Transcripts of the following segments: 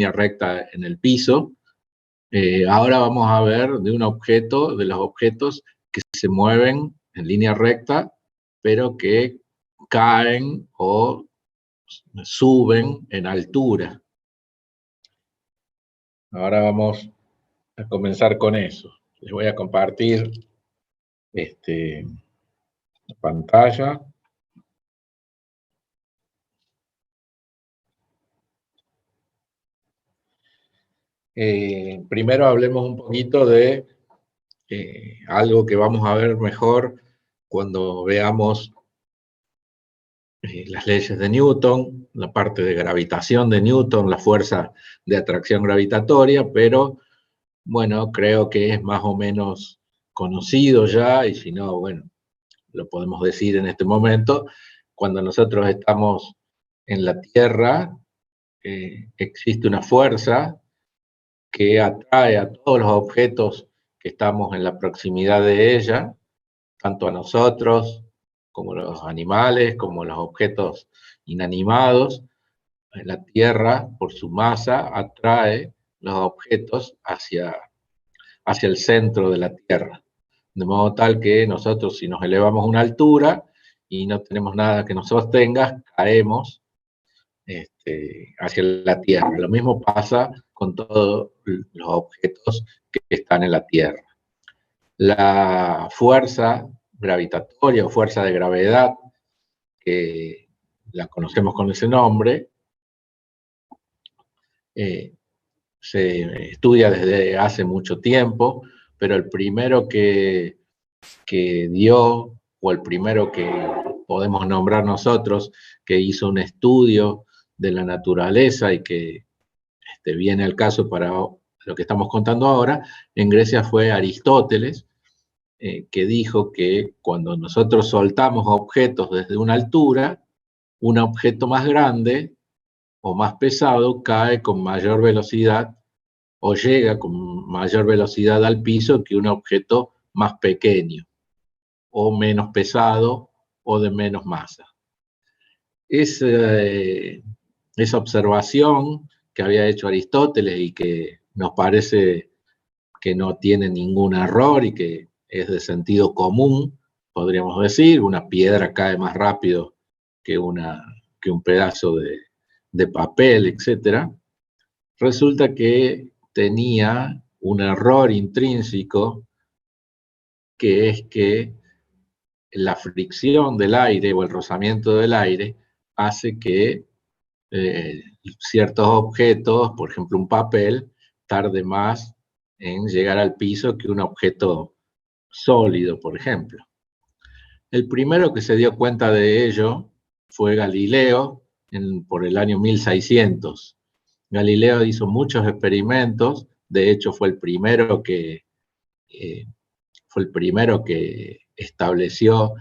línea recta en el piso. Ahora vamos a ver de los objetos que se mueven en línea recta, pero que caen o suben en altura. Ahora vamos a comenzar con eso. Les voy a compartir la pantalla. Primero hablemos un poquito de algo que vamos a ver mejor cuando veamos las leyes de Newton, la parte de gravitación de Newton, la fuerza de atracción gravitatoria, pero bueno, creo que es más o menos conocido ya, y si no, bueno, lo podemos decir en este momento. Cuando nosotros estamos en la Tierra, existe una fuerza que atrae a todos los objetos que estamos en la proximidad de ella, tanto a nosotros como los animales, como los objetos inanimados. La Tierra, por su masa, atrae los objetos hacia el centro de la Tierra. De modo tal que nosotros, si nos elevamos a una altura y no tenemos nada que nos sostenga, caemos hacia la Tierra. Lo mismo pasa con todos los objetos que están en la Tierra. La fuerza gravitatoria o fuerza de gravedad, que la conocemos con ese nombre, se estudia desde hace mucho tiempo, pero el primero que dio, o el primero que podemos nombrar nosotros, que hizo un estudio de la naturaleza y que viene al caso para lo que estamos contando ahora, en Grecia fue Aristóteles, que dijo que cuando nosotros soltamos objetos desde una altura, un objeto más grande o más pesado cae con mayor velocidad o llega con mayor velocidad al piso que un objeto más pequeño o menos pesado o de menos masa. Esa observación que había hecho Aristóteles y que nos parece que no tiene ningún error y que es de sentido común, podríamos decir, una piedra cae más rápido que un pedazo de papel, etc. Resulta que tenía un error intrínseco, que es que la fricción del aire o el rozamiento del aire hace que ciertos objetos, por ejemplo un papel, tarde más en llegar al piso que un objeto sólido, por ejemplo. El primero que se dio cuenta de ello fue Galileo por el año 1600. Galileo hizo muchos experimentos, de hecho fue el primero que estableció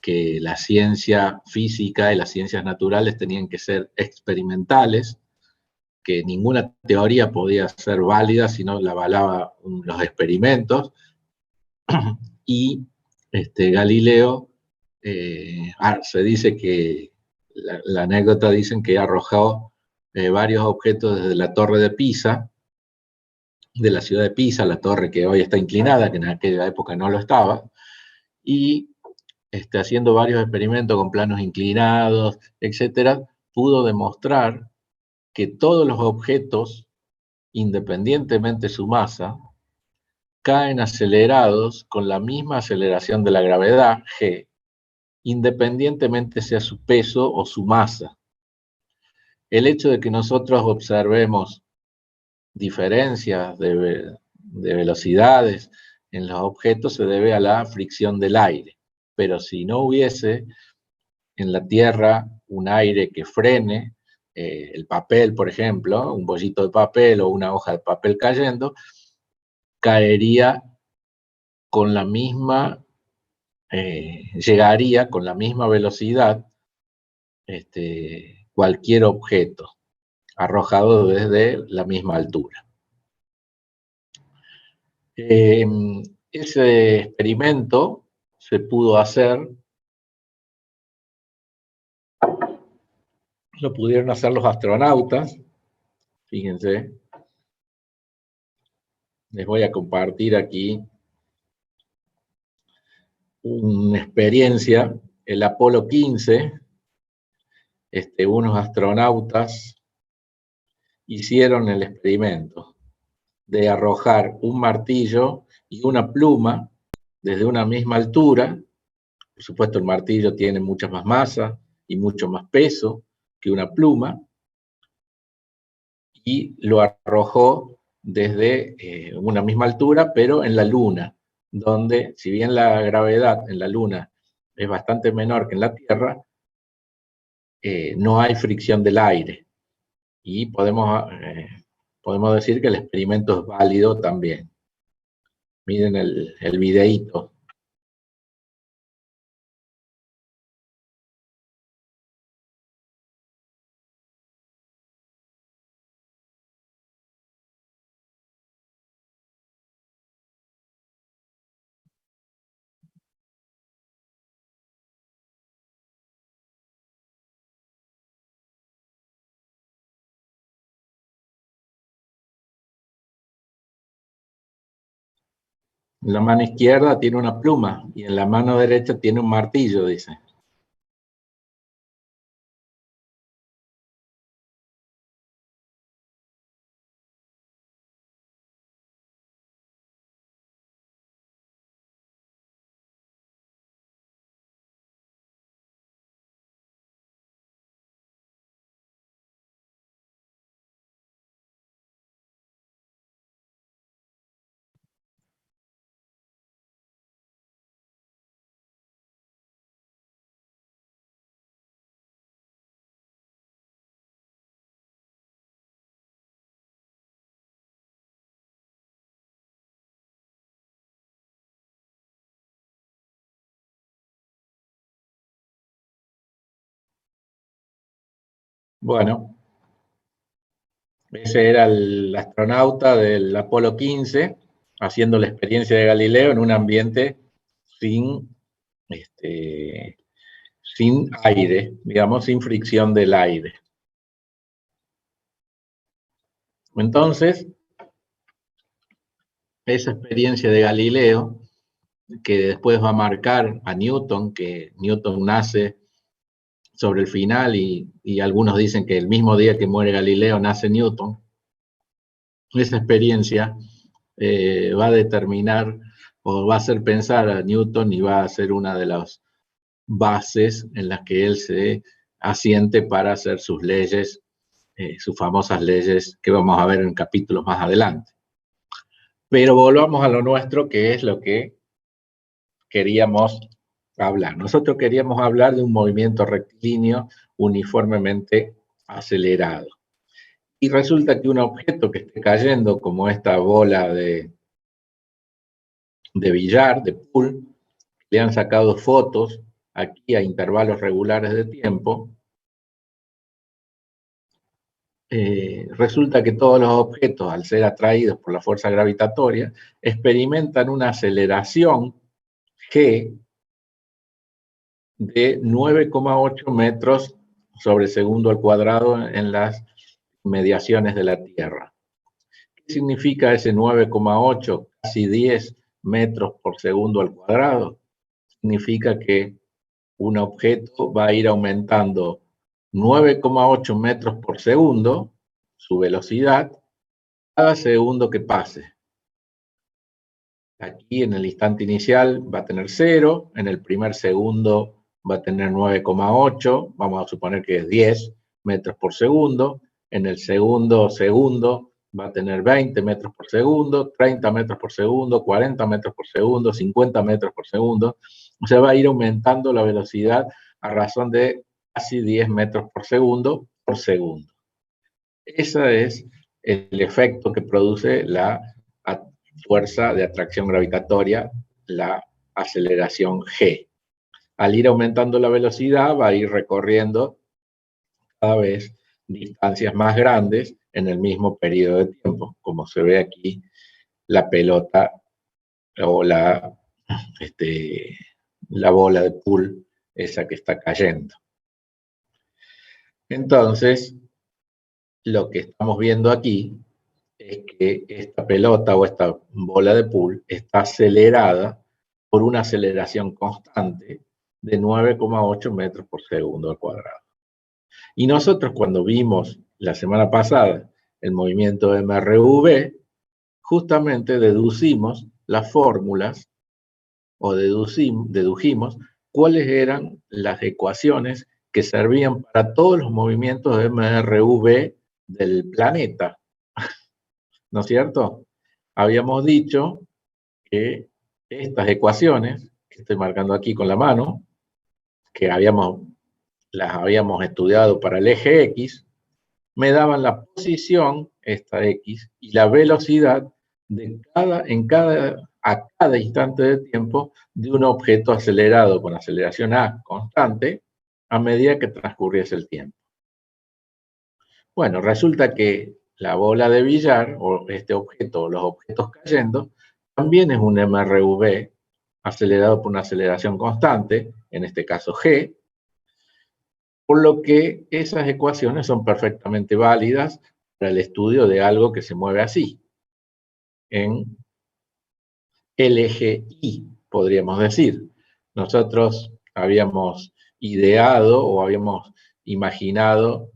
que la ciencia física y las ciencias naturales tenían que ser experimentales, que ninguna teoría podía ser válida si no la avalaban los experimentos. Y Galileo, se dice que, la anécdota dicen que arrojó varios objetos desde la torre de Pisa, de la ciudad de Pisa, la torre que hoy está inclinada, que en aquella época no lo estaba, y haciendo varios experimentos con planos inclinados, etcétera, pudo demostrar que todos los objetos, independientemente de su masa, caen acelerados con la misma aceleración de la gravedad, g, independientemente sea su peso o su masa. El hecho de que nosotros observemos diferencias de velocidades en los objetos se debe a la fricción del aire, pero si no hubiese en la Tierra un aire que frene el papel, por ejemplo, un bollito de papel o una hoja de papel cayendo, caería con la misma, llegaría con la misma velocidad cualquier objeto arrojado desde la misma altura. Ese experimento se pudo hacer, lo pudieron hacer los astronautas, Fíjense, les voy a compartir aquí una experiencia, el Apolo 15, unos astronautas hicieron el experimento de arrojar un martillo y una pluma desde una misma altura. Por supuesto, el martillo tiene mucha más masa y mucho más peso que una pluma, y lo arrojó desde una misma altura, pero en la Luna, donde, si bien la gravedad en la Luna es bastante menor que en la Tierra, no hay fricción del aire. Y podemos decir que el experimento es válido también. Miren el videíto. En la mano izquierda tiene una pluma y en la mano derecha tiene un martillo, dice. Bueno, ese era el astronauta del Apolo 15 haciendo la experiencia de Galileo en un ambiente sin, sin aire, digamos, sin fricción del aire. Entonces, esa experiencia de Galileo, que después va a marcar a Newton, que Newton nace sobre el final y algunos dicen que el mismo día que muere Galileo nace Newton, esa experiencia va a determinar o va a hacer pensar a Newton y va a ser una de las bases en las que él se asiente para hacer sus leyes, sus famosas leyes que vamos a ver en capítulos más adelante. Pero volvamos a lo nuestro, que es lo que queríamos hablar. Nosotros queríamos hablar de un movimiento rectilíneo uniformemente acelerado. Y resulta que un objeto que esté cayendo, como esta bola de billar, de pool, le han sacado fotos aquí a intervalos regulares de tiempo, resulta que todos los objetos, al ser atraídos por la fuerza gravitatoria, experimentan una aceleración G de 9,8 metros sobre segundo al cuadrado en las mediaciones de la Tierra. ¿Qué significa ese 9,8, casi 10 metros por segundo al cuadrado? Significa que un objeto va a ir aumentando 9,8 metros por segundo, su velocidad, cada segundo que pase. Aquí en el instante inicial va a tener 0, en el primer segundo va a tener 9,8, vamos a suponer que es 10 metros por segundo, en el segundo va a tener 20 metros por segundo, 30 metros por segundo, 40 metros por segundo, 50 metros por segundo. O sea, va a ir aumentando la velocidad a razón de casi 10 metros por segundo. Ese es el efecto que produce la fuerza de atracción gravitatoria, la aceleración G. Al ir aumentando la velocidad, va a ir recorriendo cada vez distancias más grandes en el mismo periodo de tiempo, como se ve aquí la pelota o la bola de pool, esa que está cayendo. Entonces, lo que estamos viendo aquí es que esta pelota o esta bola de pool está acelerada por una aceleración constante de 9,8 metros por segundo al cuadrado. Y nosotros cuando vimos la semana pasada el movimiento MRV, justamente deducimos las fórmulas o dedujimos cuáles eran las ecuaciones que servían para todos los movimientos de MRV del planeta. ¿No es cierto? Habíamos dicho que estas ecuaciones, que estoy marcando aquí con la mano, que las habíamos estudiado para el eje X, me daban la posición, esta X, y la velocidad a cada instante de tiempo de un objeto acelerado con aceleración A constante a medida que transcurriese el tiempo. Bueno, resulta que la bola de billar, o este objeto, o los objetos cayendo, también es un MRV acelerado por una aceleración constante, en este caso G, por lo que esas ecuaciones son perfectamente válidas para el estudio de algo que se mueve así, en el eje Y, podríamos decir. Nosotros habíamos ideado o habíamos imaginado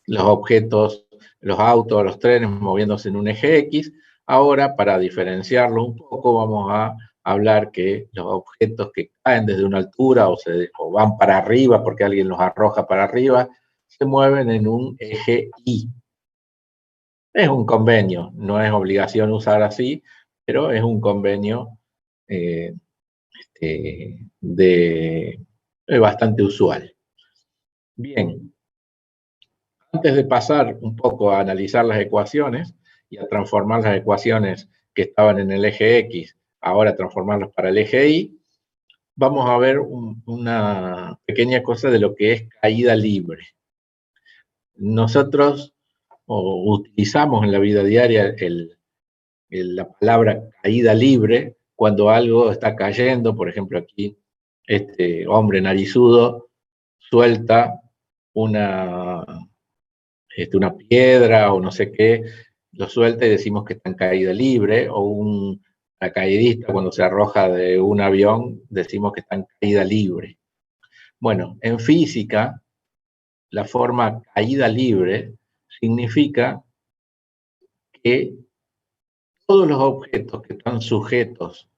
los objetos, los autos, los trenes moviéndose en un eje X. Ahora, para diferenciarlo un poco, vamos a hablar que los objetos que caen desde una altura o van para arriba porque alguien los arroja para arriba, se mueven en un eje Y. Es un convenio, no es obligación usar así, pero es un convenio bastante usual. Bien, antes de pasar un poco a analizar las ecuaciones y a transformar las ecuaciones que estaban en el eje X, ahora transformarlas para el eje Y, vamos a ver una pequeña cosa de lo que es caída libre. Nosotros utilizamos en la vida diaria la palabra caída libre cuando algo está cayendo. Por ejemplo, aquí este hombre narizudo suelta una piedra o no sé qué, lo suelta y decimos que está en caída libre, o un paracaidista cuando se arroja de un avión decimos que está en caída libre. Bueno, en física, la forma caída libre significa que todos los objetos que están sujetos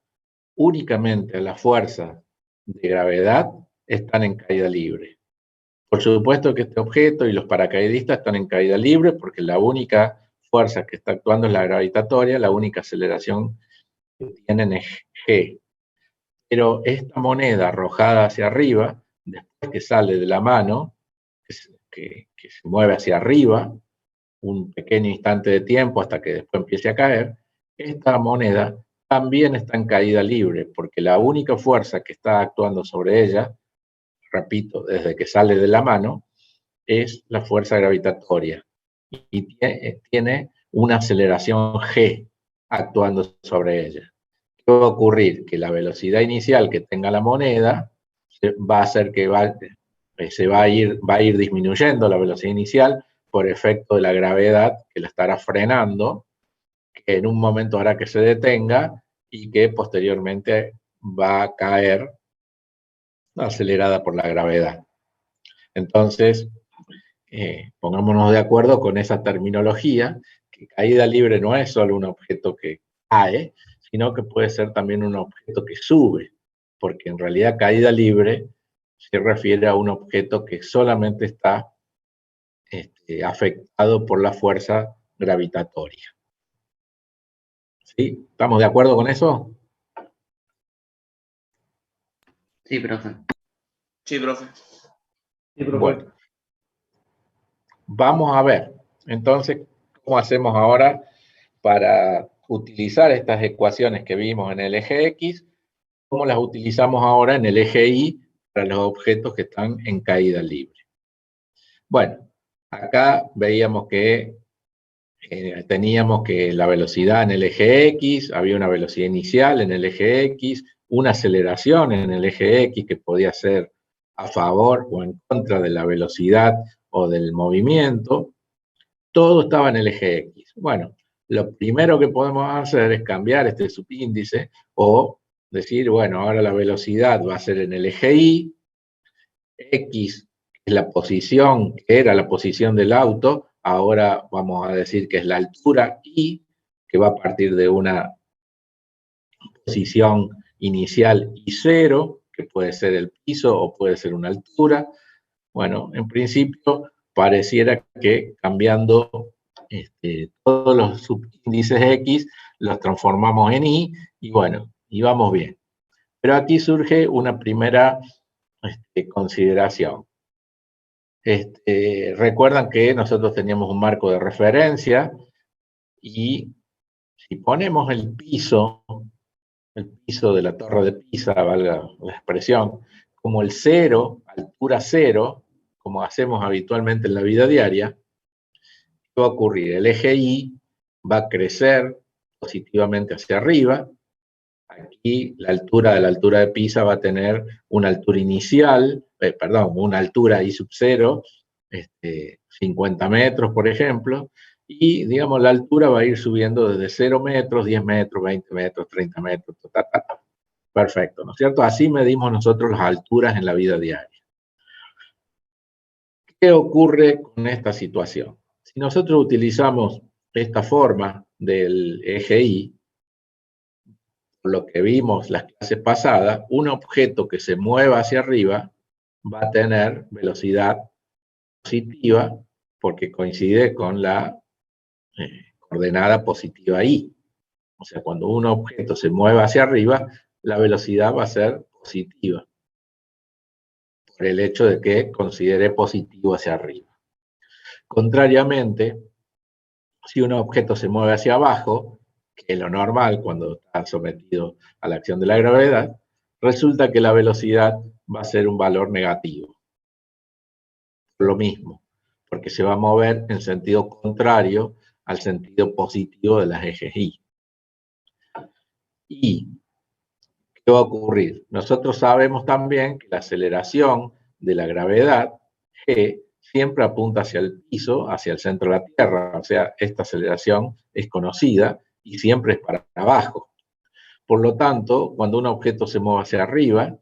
únicamente a la fuerza de gravedad están en caída libre. Por supuesto que este objeto y los paracaidistas están en caída libre porque la única fuerza que está actuando es la gravitatoria, la única aceleración que tienen es G. Pero esta moneda arrojada hacia arriba, después que sale de la mano, que se mueve hacia arriba, un pequeño instante de tiempo hasta que después empiece a caer, esta moneda también está en caída libre, porque la única fuerza que está actuando sobre ella, repito, desde que sale de la mano, es la fuerza gravitatoria. Y tiene una aceleración G actuando sobre ella. ¿Qué va a ocurrir? Que la velocidad inicial que tenga la moneda va a hacer que se va a ir disminuyendo la velocidad inicial por efecto de la gravedad que la estará frenando, que en un momento hará que se detenga y que posteriormente va a caer acelerada por la gravedad. Entonces, pongámonos de acuerdo con esa terminología, que caída libre no es solo un objeto que cae, sino que puede ser también un objeto que sube, porque en realidad caída libre se refiere a un objeto que solamente está afectado por la fuerza gravitatoria. ¿Sí? ¿Estamos de acuerdo con eso? Sí, profe. Sí, profe. Sí, profe. Bueno, vamos a ver, entonces, ¿cómo hacemos ahora para utilizar estas ecuaciones que vimos en el eje X? ¿Cómo las utilizamos ahora en el eje Y para los objetos que están en caída libre? Bueno, acá veíamos que teníamos que la velocidad en el eje X, había una velocidad inicial en el eje X, una aceleración en el eje X que podía ser a favor o en contra de la velocidad o del movimiento, todo estaba en el eje X. Bueno, lo primero que podemos hacer es cambiar este subíndice o decir, bueno, ahora la velocidad va a ser en el eje Y, X es la posición, que era la posición del auto, ahora vamos a decir que es la altura Y, que va a partir de una posición inicial Y0, que puede ser el piso o puede ser una altura. Bueno, en principio pareciera que cambiando todos los subíndices X los transformamos en Y y bueno, y vamos bien. Pero aquí surge una primera consideración. Recuerdan que nosotros teníamos un marco de referencia y si ponemos el piso de la torre de Pisa, valga la expresión, como el cero, altura cero, como hacemos habitualmente en la vida diaria, ¿qué va a ocurrir? El eje Y va a crecer positivamente hacia arriba. Aquí la altura de la altura de Pisa va a tener una altura inicial, una altura I sub 0, 50 metros, por ejemplo, y, digamos, la altura va a ir subiendo desde 0 metros, 10 metros, 20 metros, 30 metros, Perfecto, ¿no es cierto? Así medimos nosotros las alturas en la vida diaria. ¿Qué ocurre con esta situación? Si nosotros utilizamos esta forma del eje Y, por lo que vimos las clases pasadas, un objeto que se mueva hacia arriba va a tener velocidad positiva porque coincide con la coordenada positiva Y. O sea, cuando un objeto se mueve hacia arriba, la velocidad va a ser positiva, por el hecho de que considere positivo hacia arriba. Contrariamente, si un objeto se mueve hacia abajo, que es lo normal cuando está sometido a la acción de la gravedad, resulta que la velocidad va a ser un valor negativo. Lo mismo, porque se va a mover en sentido contrario al sentido positivo de las ejes Y. ¿Y qué va a ocurrir? Nosotros sabemos también que la aceleración de la gravedad, G, siempre apunta hacia el piso, hacia el centro de la Tierra. O sea, esta aceleración es conocida y siempre es para abajo. Por lo tanto, cuando un objeto se mueve hacia arriba,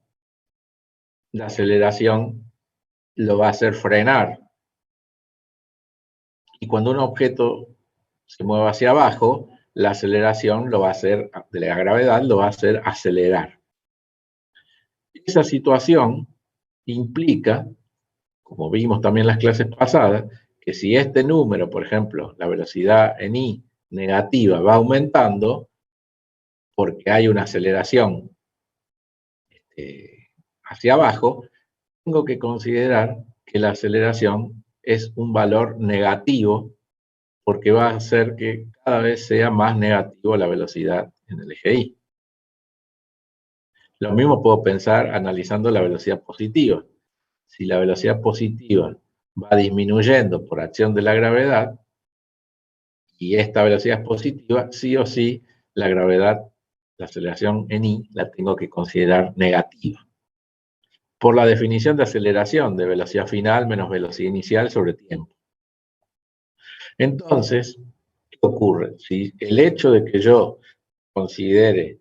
la aceleración lo va a hacer frenar. Y cuando un objeto se mueve hacia abajo, la aceleración lo va a hacer, de la gravedad lo va a hacer acelerar. Esa situación implica, como vimos también en las clases pasadas, que si este número, por ejemplo, la velocidad en I negativa va aumentando, porque hay una aceleración hacia abajo, tengo que considerar que la aceleración es un valor negativo, porque va a hacer que cada vez sea más negativo la velocidad en el eje Y. Lo mismo puedo pensar analizando la velocidad positiva. Si la velocidad positiva va disminuyendo por acción de la gravedad, y esta velocidad es positiva, sí o sí la gravedad, la aceleración en I, la tengo que considerar negativa. Por la definición de aceleración de velocidad final menos velocidad inicial sobre tiempo. Entonces, ¿qué ocurre? Si el hecho de que yo considere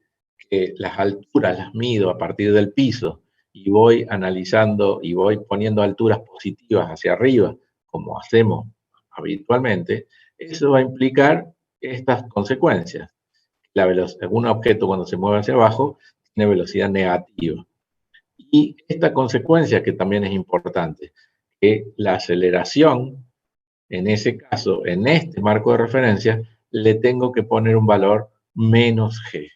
que las alturas las mido a partir del piso y voy analizando y voy poniendo alturas positivas hacia arriba, como hacemos habitualmente, eso va a implicar estas consecuencias. Un objeto cuando se mueve hacia abajo tiene velocidad negativa. Y esta consecuencia que también es importante, que la aceleración, en ese caso, en este marco de referencia, le tengo que poner un valor menos g.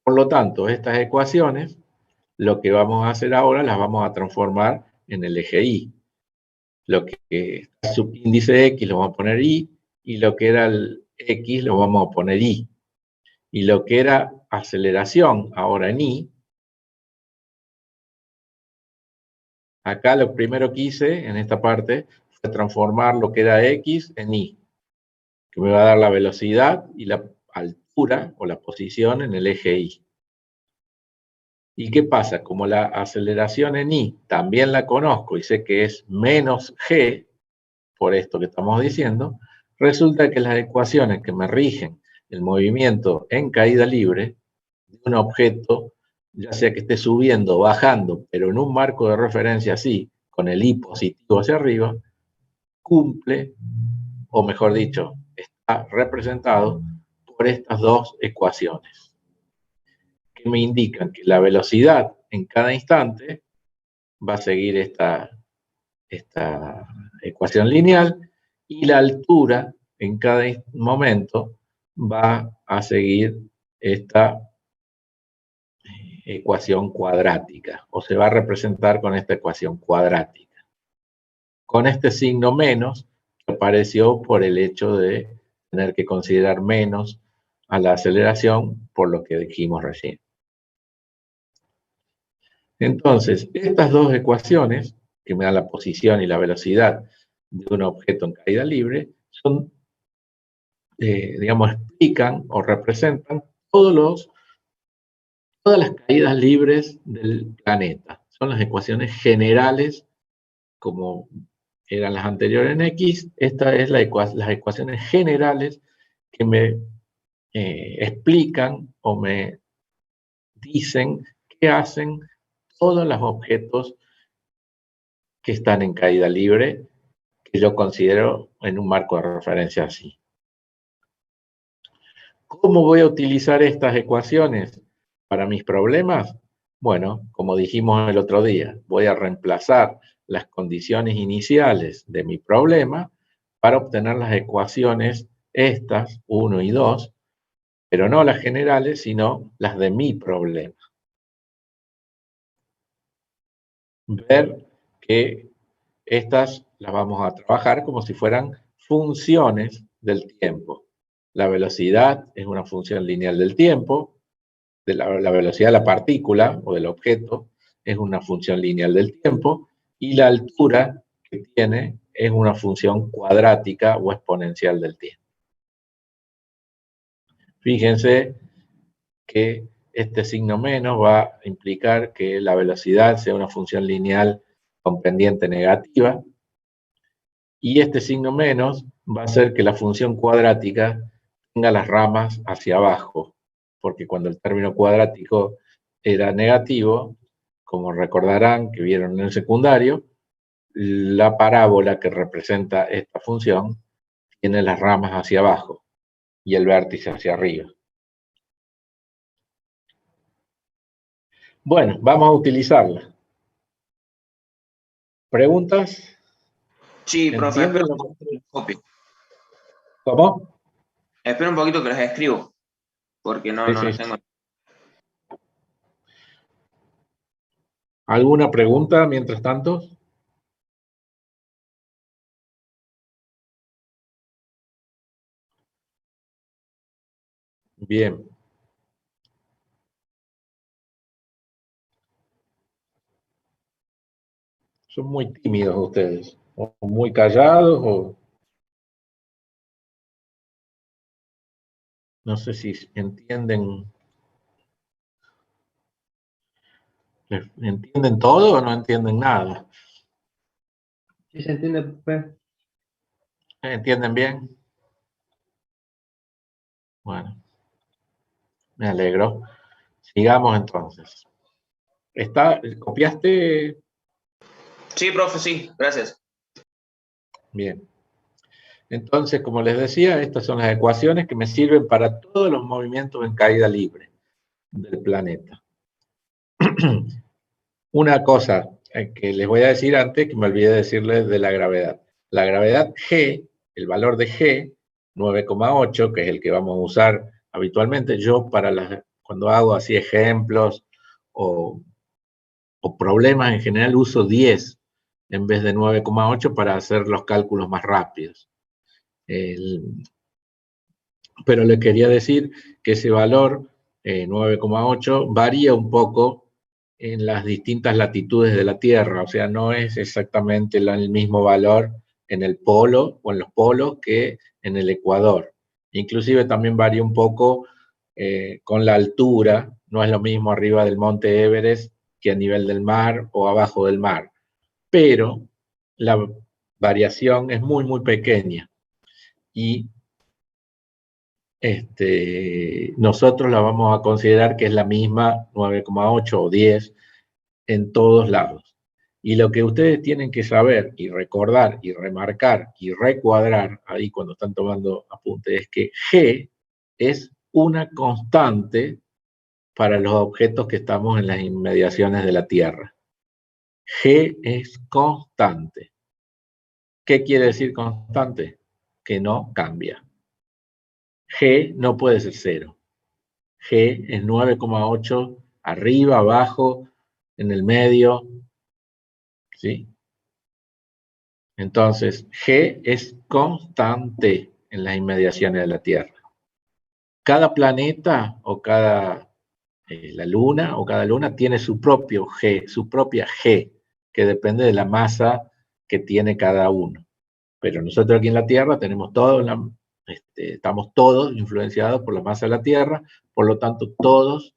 Por lo tanto, estas ecuaciones, lo que vamos a hacer ahora, las vamos a transformar en el eje Y. Lo que es subíndice X lo vamos a poner Y, y lo que era el X lo vamos a poner Y. Y lo que era aceleración, ahora en Y, acá lo primero que hice en esta parte fue transformar lo que era X en Y, que me va a dar la velocidad y la altura o la posición en el eje Y. ¿Y qué pasa? Como la aceleración en I también la conozco y sé que es menos g, por esto que estamos diciendo, resulta que las ecuaciones que me rigen el movimiento en caída libre de un objeto, ya sea que esté subiendo o bajando, pero en un marco de referencia así, con el I positivo hacia arriba, cumple, o mejor dicho, está representado por estas dos ecuaciones, que me indican que la velocidad en cada instante va a seguir esta ecuación lineal y la altura en cada momento va a seguir esta ecuación cuadrática, o se va a representar con esta ecuación cuadrática. Con este signo menos, que apareció por el hecho de tener que considerar menos a la aceleración, por lo que dijimos recién. Entonces, estas dos ecuaciones, que me dan la posición y la velocidad de un objeto en caída libre, son, digamos, explican o representan todas las caídas libres del planeta. Son las ecuaciones generales, como eran las anteriores en X. Esta es las ecuaciones generales que me explican o me dicen qué hacen todos los objetos que están en caída libre, que yo considero en un marco de referencia así. ¿Cómo voy a utilizar estas ecuaciones para mis problemas? Bueno, como dijimos el otro día, voy a reemplazar las condiciones iniciales de mi problema para obtener las ecuaciones estas, 1 y 2, pero no las generales, sino las de mi problema. Ver que estas las vamos a trabajar como si fueran funciones del tiempo. La velocidad es una función lineal del tiempo, la velocidad de la partícula o del objeto es una función lineal del tiempo, y la altura que tiene es una función cuadrática o exponencial del tiempo. Fíjense que este signo menos va a implicar que la velocidad sea una función lineal con pendiente negativa, y este signo menos va a hacer que la función cuadrática tenga las ramas hacia abajo, porque cuando el término cuadrático era negativo, como recordarán que vieron en el secundario, la parábola que representa esta función tiene las ramas hacia abajo y el vértice hacia arriba. Bueno, vamos a utilizarla. ¿Preguntas? Sí, profe, espera un ¿Entienden? poquito que los copio. ¿Cómo? Espera un poquito que los escribo, porque no Sí. los tengo. ¿Alguna pregunta mientras tanto? Bien. Son muy tímidos ustedes, o muy callados, o no sé si entienden. ¿Entienden todo o no entienden nada? Sí, se entiende, profe. ¿Entienden bien? Bueno, me alegro. Sigamos entonces. ¿Copiaste? Sí, profe, sí, gracias. Bien. Entonces, como les decía, estas son las ecuaciones que me sirven para todos los movimientos en caída libre del planeta. Una cosa que les voy a decir antes, que me olvidé de decirles de la gravedad. La gravedad G, el valor de G, 9,8, que es el que vamos a usar habitualmente, yo cuando hago así ejemplos o problemas en general uso 10 en vez de 9,8 para hacer los cálculos más rápidos. Pero les quería decir que ese valor, 9,8, varía un poco en las distintas latitudes de la Tierra, o sea, no es exactamente el mismo valor en el polo o en los polos que en el Ecuador. Inclusive también varía un poco con la altura no es lo mismo arriba del monte Everest que a nivel del mar o abajo del mar, pero la variación es muy, muy pequeña y nosotros la vamos a considerar que es la misma 9,8 o 10 en todos lados. Y lo que ustedes tienen que saber y recordar y remarcar y recuadrar ahí cuando están tomando apuntes es que G es una constante para los objetos que estamos en las inmediaciones de la Tierra. G es constante. ¿Qué quiere decir constante? Que no cambia. G no puede ser 0. G es 9,8 arriba, abajo, en el medio, ¿sí? Entonces, G es constante en las inmediaciones de la Tierra. Cada planeta o la Luna o cada luna tiene su propio G, su propia G, que depende de la masa que tiene cada uno. Pero nosotros aquí en la Tierra tenemos estamos todos influenciados por la masa de la Tierra, por lo tanto todos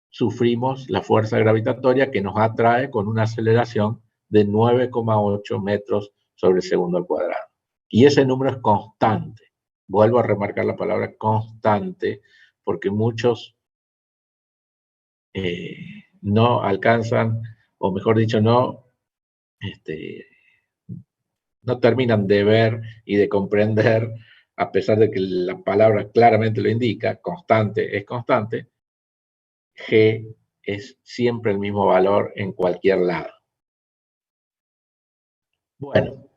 sufrimos la fuerza gravitatoria que nos atrae con una aceleración de 9,8 metros sobre el segundo al cuadrado. Y ese número es constante. Vuelvo a remarcar la palabra constante, porque muchos no alcanzan, o mejor dicho, no terminan de ver y de comprender, a pesar de que la palabra claramente lo indica, constante es constante, G es siempre el mismo valor en cualquier lado. Bueno,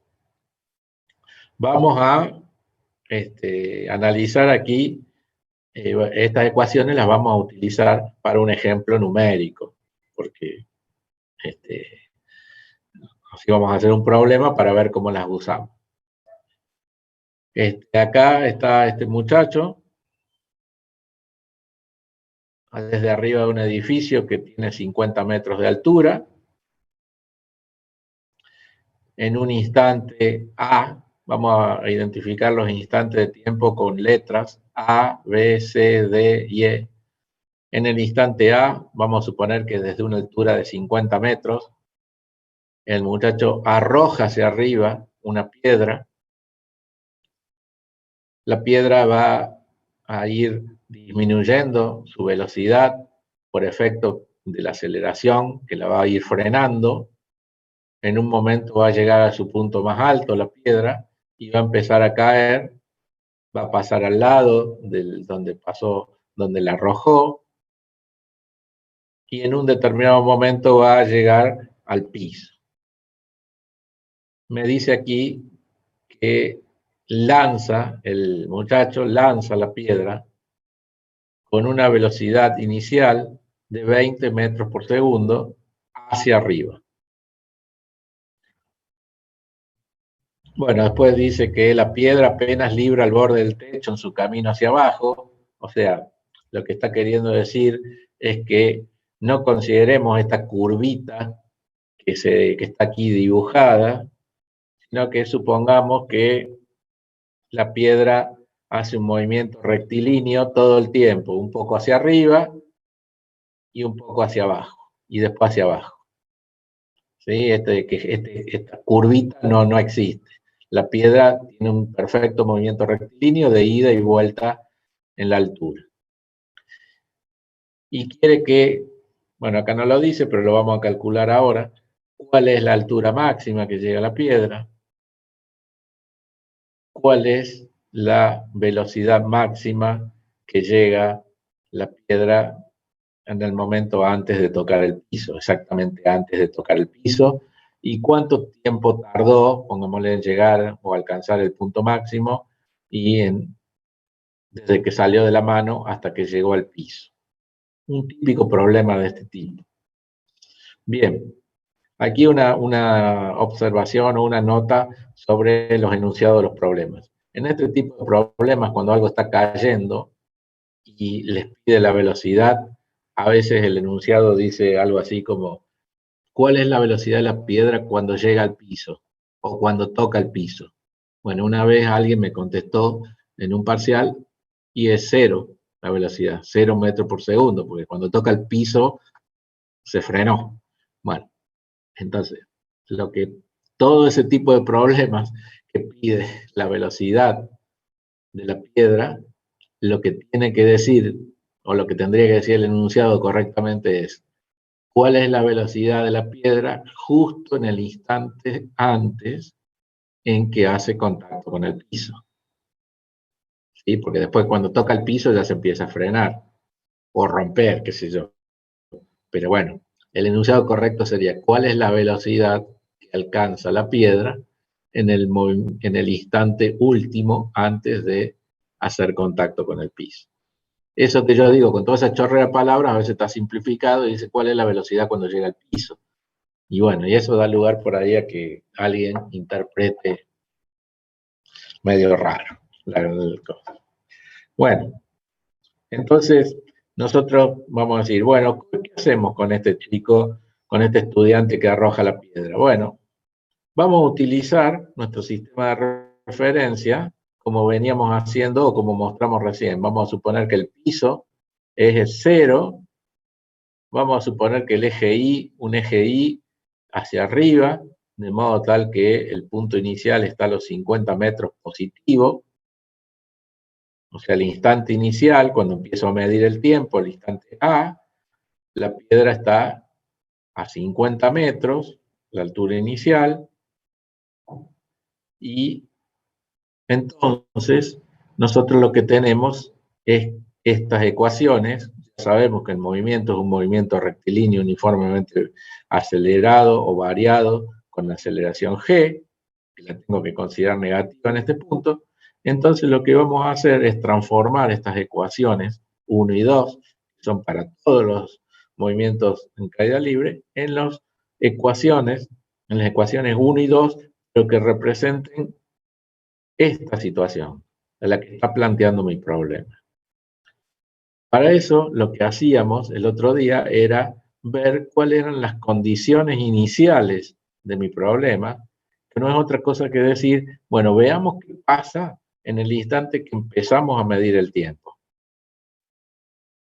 vamos a analizar aquí, estas ecuaciones las vamos a utilizar para un ejemplo numérico, porque así vamos a hacer un problema para ver cómo las usamos. Acá está este muchacho, desde arriba de un edificio que tiene 50 metros de altura. En un instante A, vamos a identificar los instantes de tiempo con letras A, B, C, D y E. En el instante A, vamos a suponer que desde una altura de 50 metros, el muchacho arroja hacia arriba una piedra. La piedra va a ir disminuyendo su velocidad por efecto de la aceleración, que la va a ir frenando. En un momento va a llegar a su punto más alto la piedra y va a empezar a caer, va a pasar al lado donde la arrojó, y en un determinado momento va a llegar al piso. Me dice aquí que el muchacho lanza la piedra con una velocidad inicial de 20 metros por segundo hacia arriba. Bueno, después dice que la piedra apenas libra el borde del techo en su camino hacia abajo. O sea, lo que está queriendo decir es que no consideremos esta curvita que está aquí dibujada, sino que supongamos que la piedra hace un movimiento rectilíneo todo el tiempo, un poco hacia arriba y un poco hacia abajo, y después hacia abajo. ¿Sí? Esta curvita no existe. La piedra tiene un perfecto movimiento rectilíneo de ida y vuelta en la altura. Y quiere que, bueno, acá no lo dice, pero lo vamos a calcular ahora, cuál es la altura máxima que llega la piedra, cuál es la velocidad máxima que llega la piedra en el momento antes de tocar el piso, exactamente antes de tocar el piso, y cuánto tiempo tardó, pongámosle, en llegar o alcanzar el punto máximo, y desde que salió de la mano hasta que llegó al piso. Un típico problema de este tipo. Bien, aquí una observación o una nota sobre los enunciados de los problemas. En este tipo de problemas, cuando algo está cayendo y les pide la velocidad, a veces el enunciado dice algo así como: ¿cuál es la velocidad de la piedra cuando llega al piso o cuando toca el piso? Bueno, una vez alguien me contestó en un parcial y es 0. la velocidad, 0 metros por segundo, porque cuando toca el piso se frenó. Bueno, entonces, todo ese tipo de problemas que pide la velocidad de la piedra, lo que tiene que decir, o lo que tendría que decir el enunciado correctamente es, ¿cuál es la velocidad de la piedra justo en el instante antes en que hace contacto con el piso? ¿Sí? Porque después cuando toca el piso ya se empieza a frenar, o romper, qué sé yo. Pero bueno, el enunciado correcto sería, ¿cuál es la velocidad que alcanza la piedra en el instante último antes de hacer contacto con el piso? Eso que yo digo, con toda esa chorrera de palabras, a veces está simplificado y dice cuál es la velocidad cuando llega al piso. Y bueno, y eso da lugar por ahí a que alguien interprete medio raro. Bueno, entonces nosotros vamos a decir, bueno, ¿qué hacemos con este chico, con este estudiante que arroja la piedra? Bueno, vamos a utilizar nuestro sistema de referencia como veníamos haciendo o como mostramos recién. Vamos a suponer que el piso es el 0. Vamos a suponer que el eje Y, un eje Y hacia arriba, de modo tal que el punto inicial está a los 50 metros positivo. O sea, el instante inicial, cuando empiezo a medir el tiempo, el instante A, la piedra está a 50 metros, la altura inicial, y entonces nosotros lo que tenemos es estas ecuaciones. Ya sabemos que el movimiento es un movimiento rectilíneo uniformemente acelerado o variado con la aceleración g, que la tengo que considerar negativa en este punto. Entonces lo que vamos a hacer es transformar estas ecuaciones 1 y 2, que son para todos los movimientos en caída libre, en las ecuaciones 1 y 2, lo que representen esta situación, en la que está planteando mi problema. Para eso, lo que hacíamos el otro día era ver cuáles eran las condiciones iniciales de mi problema, que no es otra cosa que decir, bueno, veamos qué pasa en el instante que empezamos a medir el tiempo.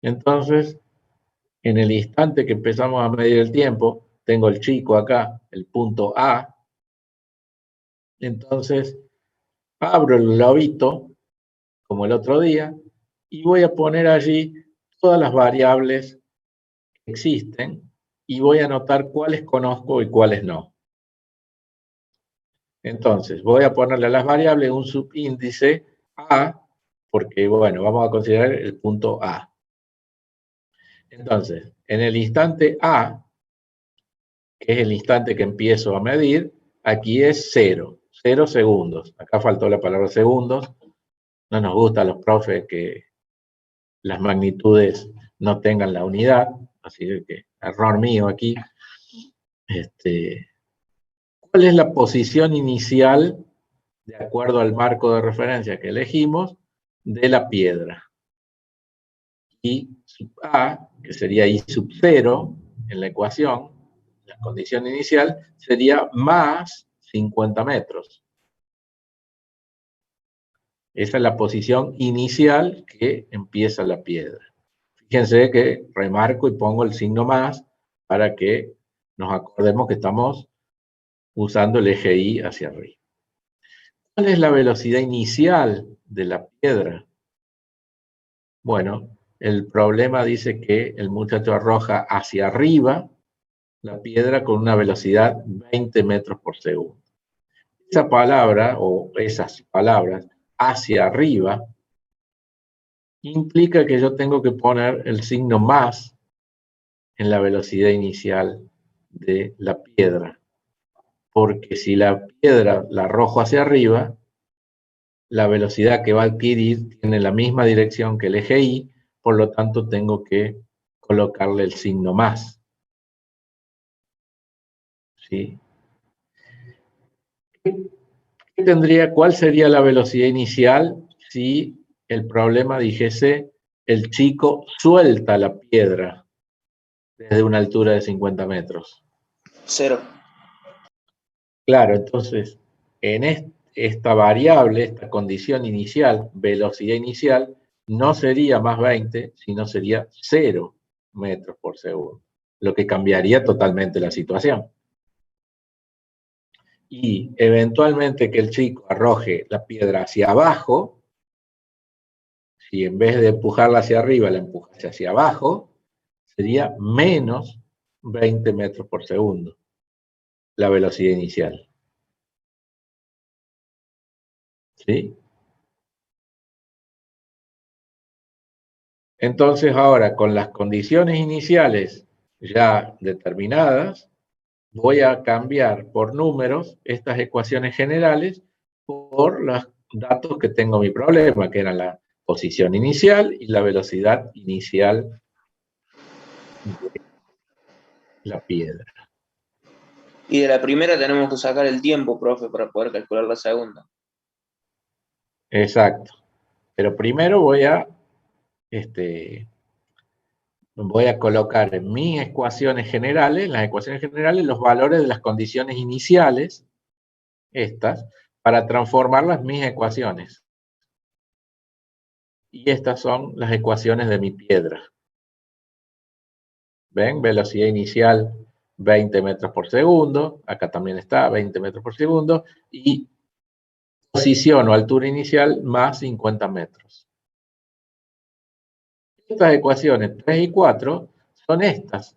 Entonces, en el instante que empezamos a medir el tiempo, tengo el chico acá, el punto A. Entonces, abro el globito, como el otro día, y voy a poner allí todas las variables que existen y voy a anotar cuáles conozco y cuáles no. Entonces, voy a ponerle a las variables un subíndice A, porque, bueno, vamos a considerar el punto A. Entonces, en el instante A, que es el instante que empiezo a medir, aquí es 0 segundos. Acá faltó la palabra segundos. No nos gusta a los profes que las magnitudes no tengan la unidad, así que error mío aquí. ¿Cuál es la posición inicial, de acuerdo al marco de referencia que elegimos, de la piedra? I sub A, que sería I sub 0 en la ecuación, la condición inicial, sería más 50 metros. Esa es la posición inicial que empieza la piedra. Fíjense que remarco y pongo el signo más para que nos acordemos que estamos usando el eje Y hacia arriba. ¿Cuál es la velocidad inicial de la piedra? Bueno, el problema dice que el muchacho arroja hacia arriba la piedra con una velocidad 20 metros por segundo. Esa palabra, o esas palabras, hacia arriba, implica que yo tengo que poner el signo más en la velocidad inicial de la piedra. Porque si la piedra la arrojo hacia arriba, la velocidad que va a adquirir tiene la misma dirección que el eje Y, por lo tanto tengo que colocarle el signo más. ¿Sí? ¿Cuál sería la velocidad inicial si el problema dijese el chico suelta la piedra desde una altura de 50 metros? 0. Claro, entonces, en esta variable, esta condición inicial, velocidad inicial, no sería más 20, sino sería 0 metros por segundo, lo que cambiaría totalmente la situación. Y eventualmente que el chico arroje la piedra hacia abajo, si en vez de empujarla hacia arriba la empujase hacia abajo, sería menos 20 metros por segundo, la velocidad inicial. ¿Sí? Entonces ahora, con las condiciones iniciales ya determinadas, voy a cambiar por números estas ecuaciones generales por los datos que tengo en mi problema, que eran la posición inicial y la velocidad inicial de la piedra. Y de la primera tenemos que sacar el tiempo, profe, para poder calcular la segunda. Exacto. Pero primero voy a colocar en mis ecuaciones generales, en las ecuaciones generales, los valores de las condiciones iniciales, estas, para transformarlas en mis ecuaciones. Y estas son las ecuaciones de mi piedra. ¿Ven? Velocidad inicial 20 metros por segundo, acá también está 20 metros por segundo, y posición o altura inicial más 50 metros. Estas ecuaciones 3 y 4 son estas.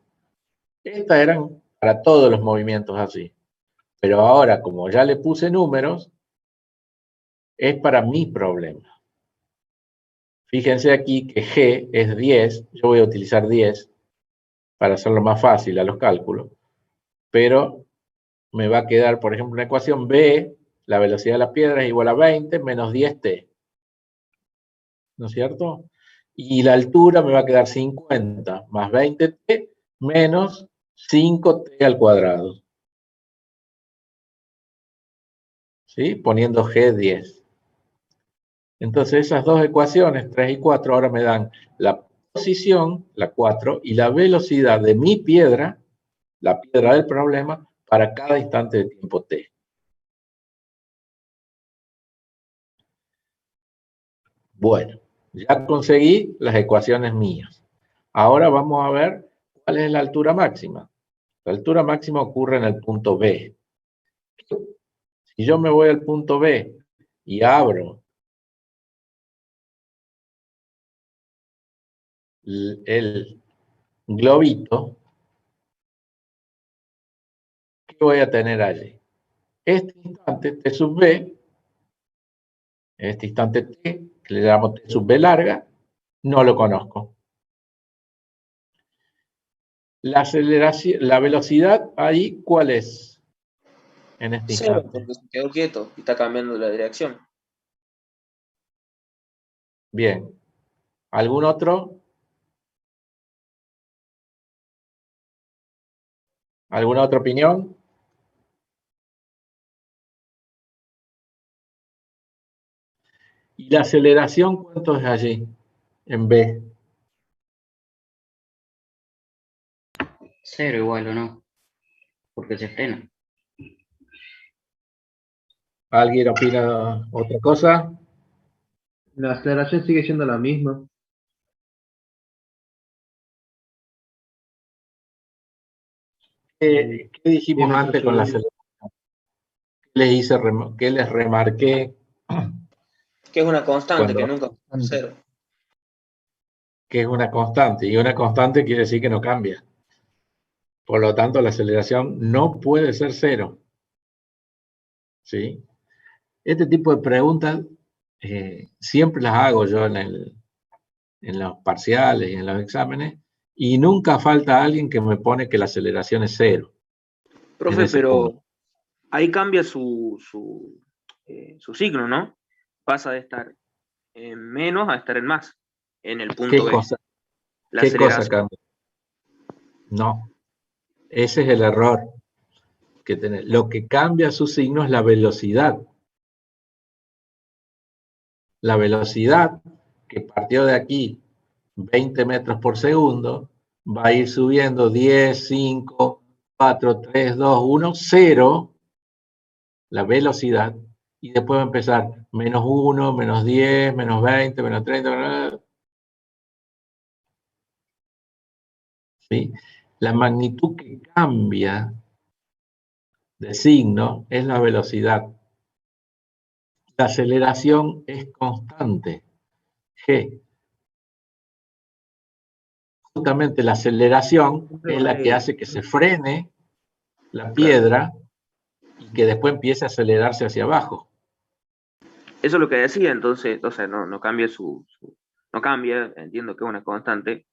Estas eran para todos los movimientos así. Pero ahora, como ya le puse números, es para mi problema. Fíjense aquí que G es 10, yo voy a utilizar 10 para hacerlo más fácil a los cálculos, pero me va a quedar, por ejemplo, una ecuación B, la velocidad de la piedra es igual a 20 menos 10t, ¿no es cierto? Y la altura me va a quedar 50 más 20t menos 5t al cuadrado. ¿Sí? Poniendo G 10. Entonces esas dos ecuaciones, 3 y 4, ahora me dan la posición, la 4, y la velocidad de mi piedra, la piedra del problema, para cada instante de tiempo t. Bueno, ya conseguí las ecuaciones mías. Ahora vamos a ver cuál es la altura máxima. La altura máxima ocurre en el punto B. Si yo me voy al punto B y abro el globito, ¿qué voy a tener allí? Este instante T sub B, este instante T, que le llamamos T sub B larga, no lo conozco. La aceleración, la velocidad ahí, ¿cuál es? En este Cero, instante. porque se quedó quieto y está cambiando la dirección. Bien. ¿Algún otro? ¿Alguna otra opinión? ¿Y la aceleración cuánto es allí? En B. 0 igual, ¿o no? Porque se frena. ¿Alguien opina otra cosa? La aceleración sigue siendo la misma. ¿Qué dijimos 10 metros antes con la segundo. aceleración? ¿Qué les remarqué? Que es una constante, Cuando- que nunca va a ser cero. Que es una constante, y una constante quiere decir que no cambia. Por lo tanto, la aceleración no puede ser cero. ¿Sí? Este tipo de preguntas siempre las hago yo en los parciales y en los exámenes, y nunca falta alguien que me pone que la aceleración es cero. En Profe, ese punto. pero ahí cambia su signo, ¿no? Pasa de estar en menos a estar en más, en el punto ¿Qué B. cosa, La qué cosa aceleración. cambia? No, ese es el error que tener. Lo que cambia su signo es la velocidad. La velocidad que partió de aquí 20 metros por segundo va a ir subiendo 10, 5, 4, 3, 2, 1, 0 la velocidad, y después va a empezar menos 1, menos 10, menos 20, menos 30, ¿sí? La magnitud que cambia de signo es la velocidad. La aceleración es constante, g. Justamente la aceleración es la que hace que se frene la piedra y que después empiece a acelerarse hacia abajo. Eso es lo que decía, entonces, o sea, no cambia no cambia, entiendo que es una constante,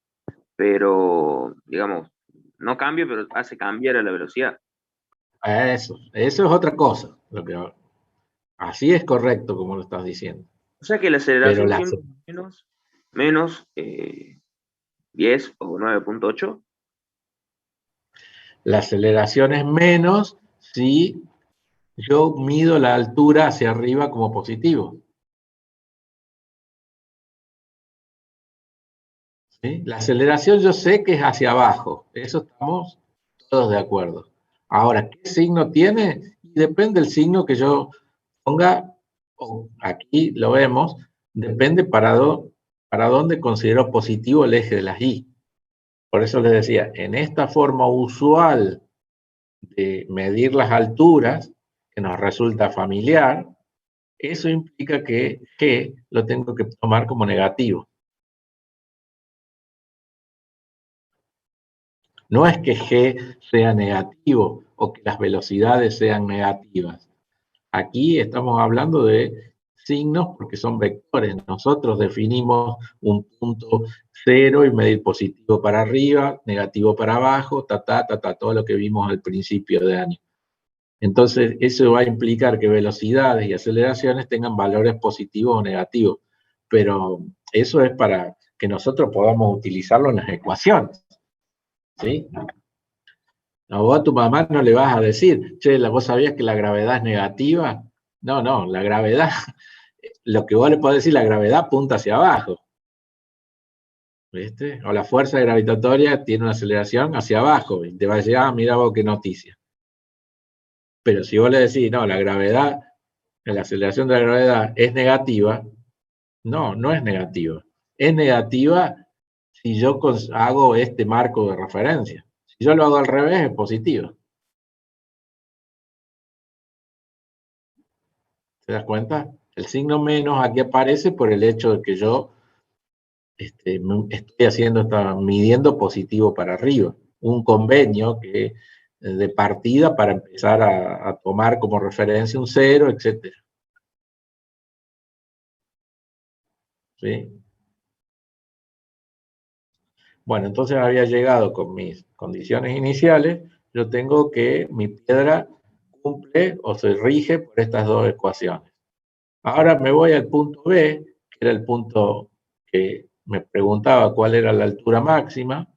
pero, digamos, no cambia, pero hace cambiar a la velocidad. Eso es otra cosa. Así es correcto como lo estás diciendo. O sea que la Pero aceleración siempre es menos 10 o 9.8. la aceleración es menos si yo mido la altura hacia arriba como positivo. ¿Sí? La aceleración yo sé que es hacia abajo, eso estamos todos de acuerdo. Ahora, ¿qué signo tiene? Depende del signo que yo ponga, aquí lo vemos, depende para dónde considero positivo el eje de las Y. Por eso les decía, en esta forma usual de medir las alturas, que nos resulta familiar, eso implica que G lo tengo que tomar como negativo. No es que G sea negativo o que las velocidades sean negativas. Aquí estamos hablando de signos porque son vectores. Nosotros definimos un punto cero y medir positivo para arriba, negativo para abajo, todo lo que vimos al principio de año. Entonces, eso va a implicar que velocidades y aceleraciones tengan valores positivos o negativos. Pero eso es para que nosotros podamos utilizarlo en las ecuaciones. ¿Sí? A vos a tu mamá no le vas a decir, che, ¿vos sabías que la gravedad es negativa? No, la gravedad, lo que vos le podés decir, la gravedad apunta hacia abajo. ¿Viste? O la fuerza gravitatoria tiene una aceleración hacia abajo y te va a decir, mira vos qué noticia. Pero si vos le decís, no, la gravedad, la aceleración de la gravedad es negativa, no es negativa. Es negativa si yo hago este marco de referencia. Si yo lo hago al revés, es positiva. ¿Te das cuenta? El signo menos aquí aparece por el hecho de que yo estoy midiendo positivo para arriba. Un convenio que de partida para empezar a tomar como referencia un 0, etc. ¿Sí? Bueno, entonces había llegado con mis condiciones iniciales. Yo tengo que mi piedra cumple o se rige por estas dos ecuaciones. Ahora me voy al punto B, que era el punto que me preguntaba cuál era la altura máxima.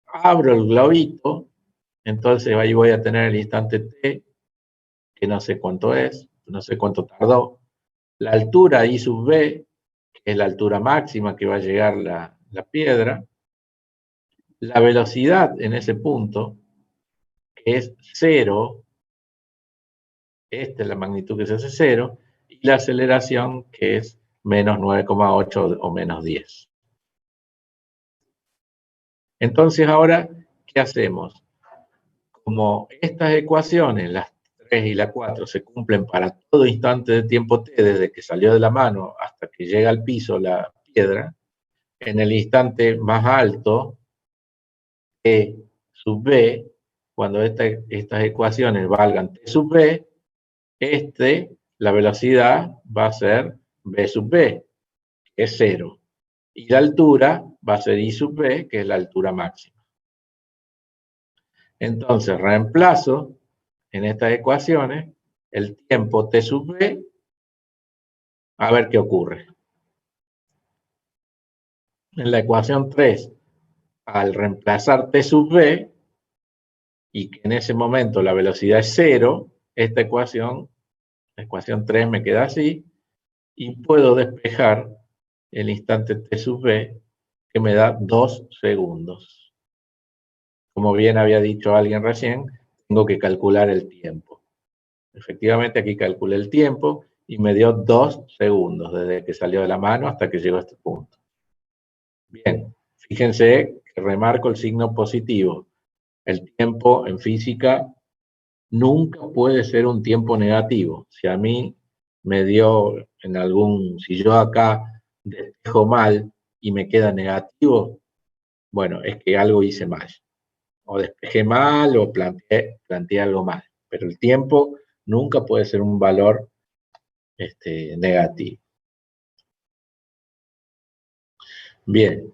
Abro el globito, entonces ahí voy a tener el instante T, que no sé cuánto es, no sé cuánto tardó. La altura I sub B, que es la altura máxima que va a llegar la piedra. La velocidad en ese punto, que es 0, esta es la magnitud que se hace 0, y la aceleración, que es menos 9,8 o menos 10. Entonces ahora, ¿qué hacemos? Como estas ecuaciones, las 3 y la 4, se cumplen para todo instante de tiempo t, desde que salió de la mano hasta que llega al piso la piedra, en el instante más alto, E sub b, cuando estas ecuaciones valgan t sub b, la velocidad va a ser b sub b, que es 0. Y la altura va a ser I sub b, que es la altura máxima. Entonces reemplazo en estas ecuaciones el tiempo t sub b, a ver qué ocurre. En la ecuación 3, al reemplazar t sub b, y que en ese momento la velocidad es 0, esta ecuación, la ecuación 3 me queda así, y puedo despejar el instante t sub b, que me da 2 segundos. Como bien había dicho alguien recién, tengo que calcular el tiempo. Efectivamente, aquí calculé el tiempo y me dio 2 segundos desde que salió de la mano hasta que llegó a este punto. Bien, fíjense que remarco el signo positivo. El tiempo en física nunca puede ser un tiempo negativo. Si a mí me dio si yo acá despejo mal y me queda negativo, bueno, es que algo hice mal. O despejé mal o planteé algo mal. Pero el tiempo nunca puede ser un valor negativo. Bien,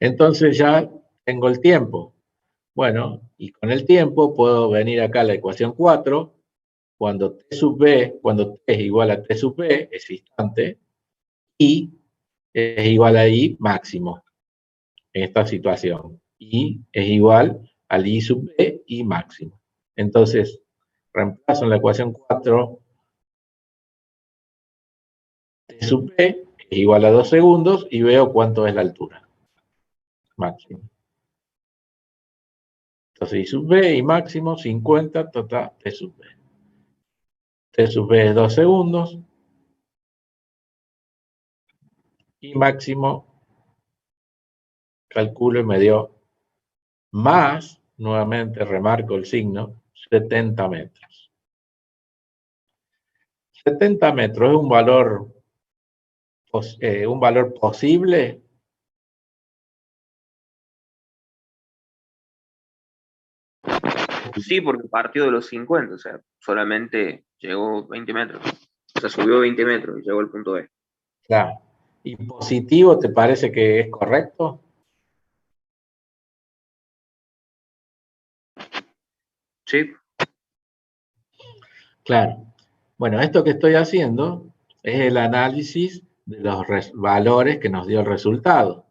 entonces ya tengo el tiempo. Bueno, y con el tiempo puedo venir acá a la ecuación 4, cuando t es igual a t sub b, es instante, y es igual a i máximo en esta situación. Y es igual al i sub b, i máximo. Entonces, reemplazo en la ecuación 4 t sub b, que es igual a 2 segundos, y veo cuánto es la altura máxima. Entonces, i sub b, i máximo, 50, total, t sub b. T sub b es 2 segundos, y máximo, calculo y me dio más, nuevamente remarco el signo, 70 metros. 70 metros es un valor posible. Sí, porque partió de los 50, o sea, solamente llegó 20 metros. O sea, subió 20 metros y llegó al punto B. Claro. ¿Y positivo te parece que es correcto? Sí, Claro. Bueno, esto que estoy haciendo es el análisis de los valores que nos dio el resultado.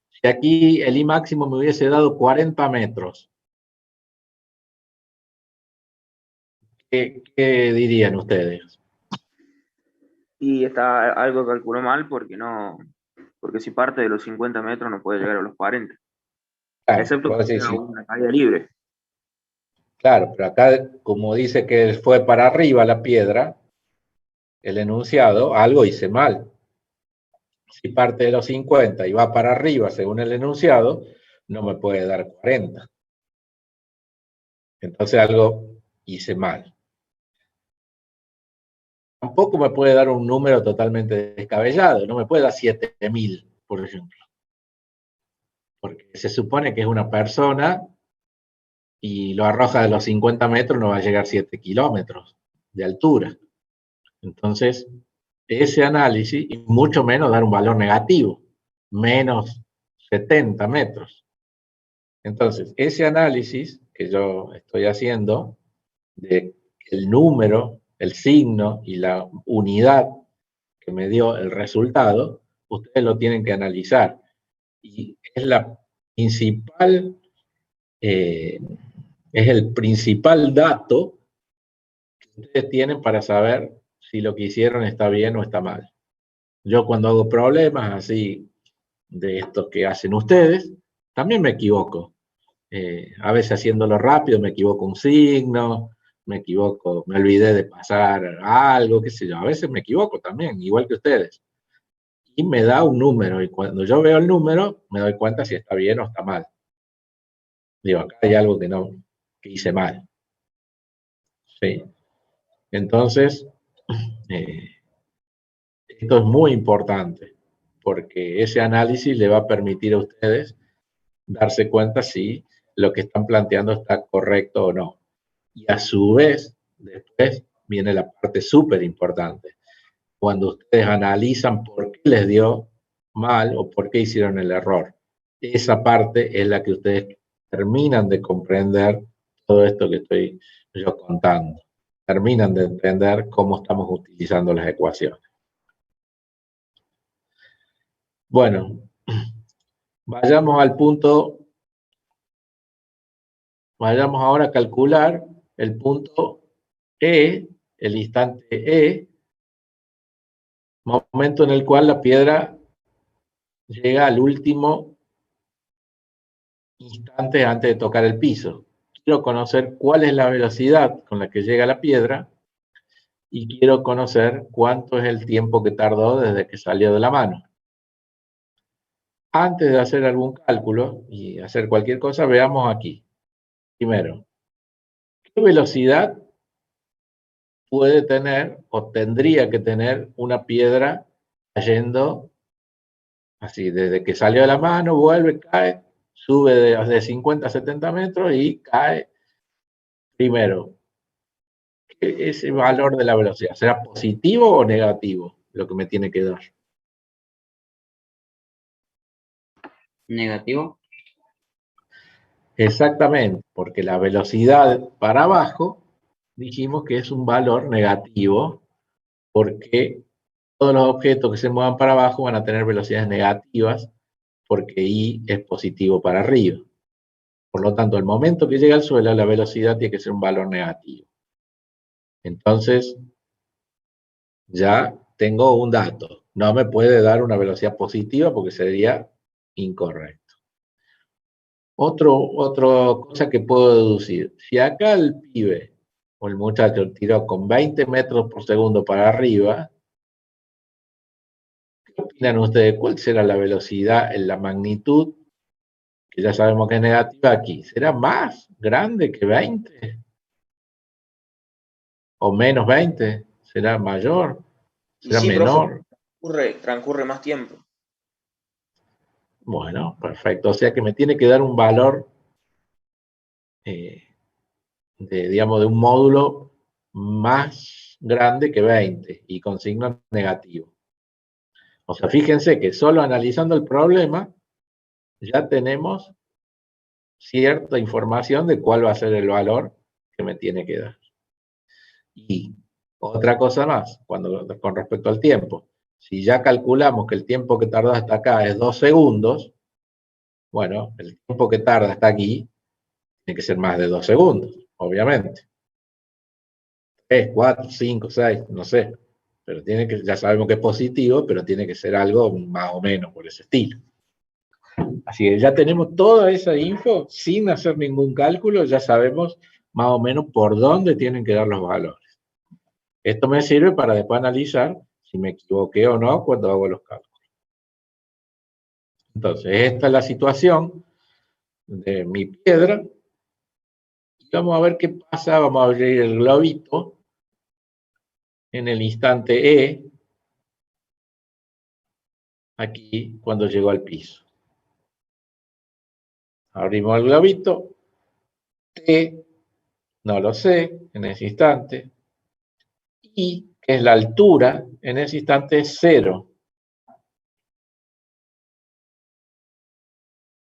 Si aquí el I máximo me hubiese dado 40 metros, ¿qué dirían ustedes? y está algo calculó mal porque si parte de los 50 metros no puede llegar a los 40, Claro, excepto vos que decís, sea sí, una caída libre. claro, pero acá, como dice que fue para arriba la piedra, el enunciado, algo hice mal. Si parte de los 50 y va para arriba según el enunciado, no me puede dar 40. Entonces algo hice mal. Tampoco me puede dar un número totalmente descabellado, no me puede dar 7000, por ejemplo. Porque se supone que es una persona y lo arroja de los 50 metros, no va a llegar 7 kilómetros de altura. Entonces, ese análisis, y mucho menos dar un valor negativo, menos 70 metros. Entonces, ese análisis que yo estoy haciendo de el número, el signo y la unidad que me dio el resultado, ustedes lo tienen que analizar. Y es la principal, es el principal dato que ustedes tienen para saber si lo que hicieron está bien o está mal. Yo cuando hago problemas así de estos que hacen ustedes, también me equivoco. A veces haciéndolo rápido me equivoco un signo, me equivoco, me olvidé de pasar algo, qué sé yo. A veces me equivoco también, igual que ustedes. Y me da un número, y cuando yo veo el número, me doy cuenta si está bien o está mal. Digo, acá hay algo que hice mal. Sí. Entonces, eh, esto es muy importante, porque ese análisis le va a permitir a ustedes darse cuenta si lo que están planteando está correcto o no. Y a su vez, después viene la parte súper importante. Cuando ustedes analizan por qué les dio mal o por qué hicieron el error. Esa parte es la que ustedes terminan de comprender todo esto que estoy yo contando. Terminan de entender cómo estamos utilizando las ecuaciones. Bueno, vayamos al punto, vayamos ahora a calcular el punto E, el instante E, momento en el cual la piedra llega al último instante antes de tocar el piso. quiero conocer cuál es la velocidad con la que llega la piedra y quiero conocer cuánto es el tiempo que tardó desde que salió de la mano. Antes de hacer algún cálculo y hacer cualquier cosa, veamos aquí. Primero, ¿qué velocidad puede tener o tendría que tener una piedra cayendo así, desde que salió de la mano, vuelve, cae, sube de 50 a 70 metros y cae? Primero, ese valor de la velocidad, ¿será positivo o negativo lo que me tiene que dar? Negativo. Exactamente, porque la velocidad para abajo dijimos que es un valor negativo, porque todos los objetos que se muevan para abajo van a tener velocidades negativas, porque I es positivo para arriba. Por lo tanto, al momento que llega al suelo, la velocidad tiene que ser un valor negativo. Entonces, ya tengo un dato. No me puede dar una velocidad positiva porque sería incorrecto. Otra cosa que puedo deducir. Si acá el pibe o el muchacho tiró con 20 metros por segundo para arriba, ¿qué opinan ustedes? ¿Cuál será la velocidad en la magnitud, que ya sabemos que es negativa aquí? ¿Será más grande que 20? ¿O menos 20? ¿Será mayor? Y ¿Será sí, profe, menor? transcurre más tiempo. Bueno, perfecto. O sea que me tiene que dar un valor, digamos, de un módulo más grande que 20 y con signo negativo. O sea, fíjense que solo analizando el problema ya tenemos cierta información de cuál va a ser el valor que me tiene que dar. Y otra cosa más, con respecto al tiempo. Si ya calculamos que el tiempo que tardó hasta acá es 2 segundos, bueno, el tiempo que tarda hasta aquí tiene que ser más de 2 segundos, obviamente. 3, 4, 5, 6, no sé. Pero ya sabemos que es positivo, pero tiene que ser algo más o menos por ese estilo. Así que ya tenemos toda esa info sin hacer ningún cálculo, ya sabemos más o menos por dónde tienen que dar los valores. Esto me sirve para después analizar si me equivoqué o no cuando hago los cálculos. Entonces, esta es la situación de mi piedra. Vamos a ver qué pasa, vamos a abrir el globito en el instante E, aquí cuando llegó al piso. Abrimos el globito, T, no lo sé, en ese instante, y que es la altura, en ese instante es 0.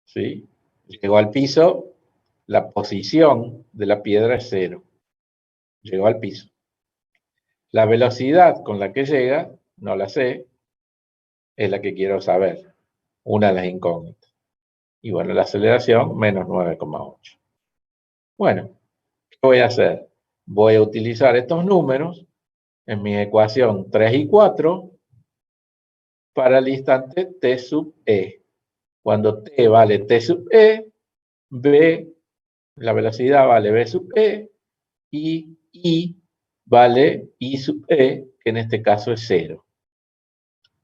¿Sí? Llegó al piso, la posición de la piedra es 0. Llegó al piso. La velocidad con la que llega, no la sé, es la que quiero saber. Una de las incógnitas. Y bueno, la aceleración, menos 9,8. Bueno, ¿qué voy a hacer? Voy a utilizar estos números en mi ecuación 3 y 4 para el instante t sub e. Cuando t vale t sub e, b, la velocidad vale b sub e, y i vale i sub e, que en este caso es 0.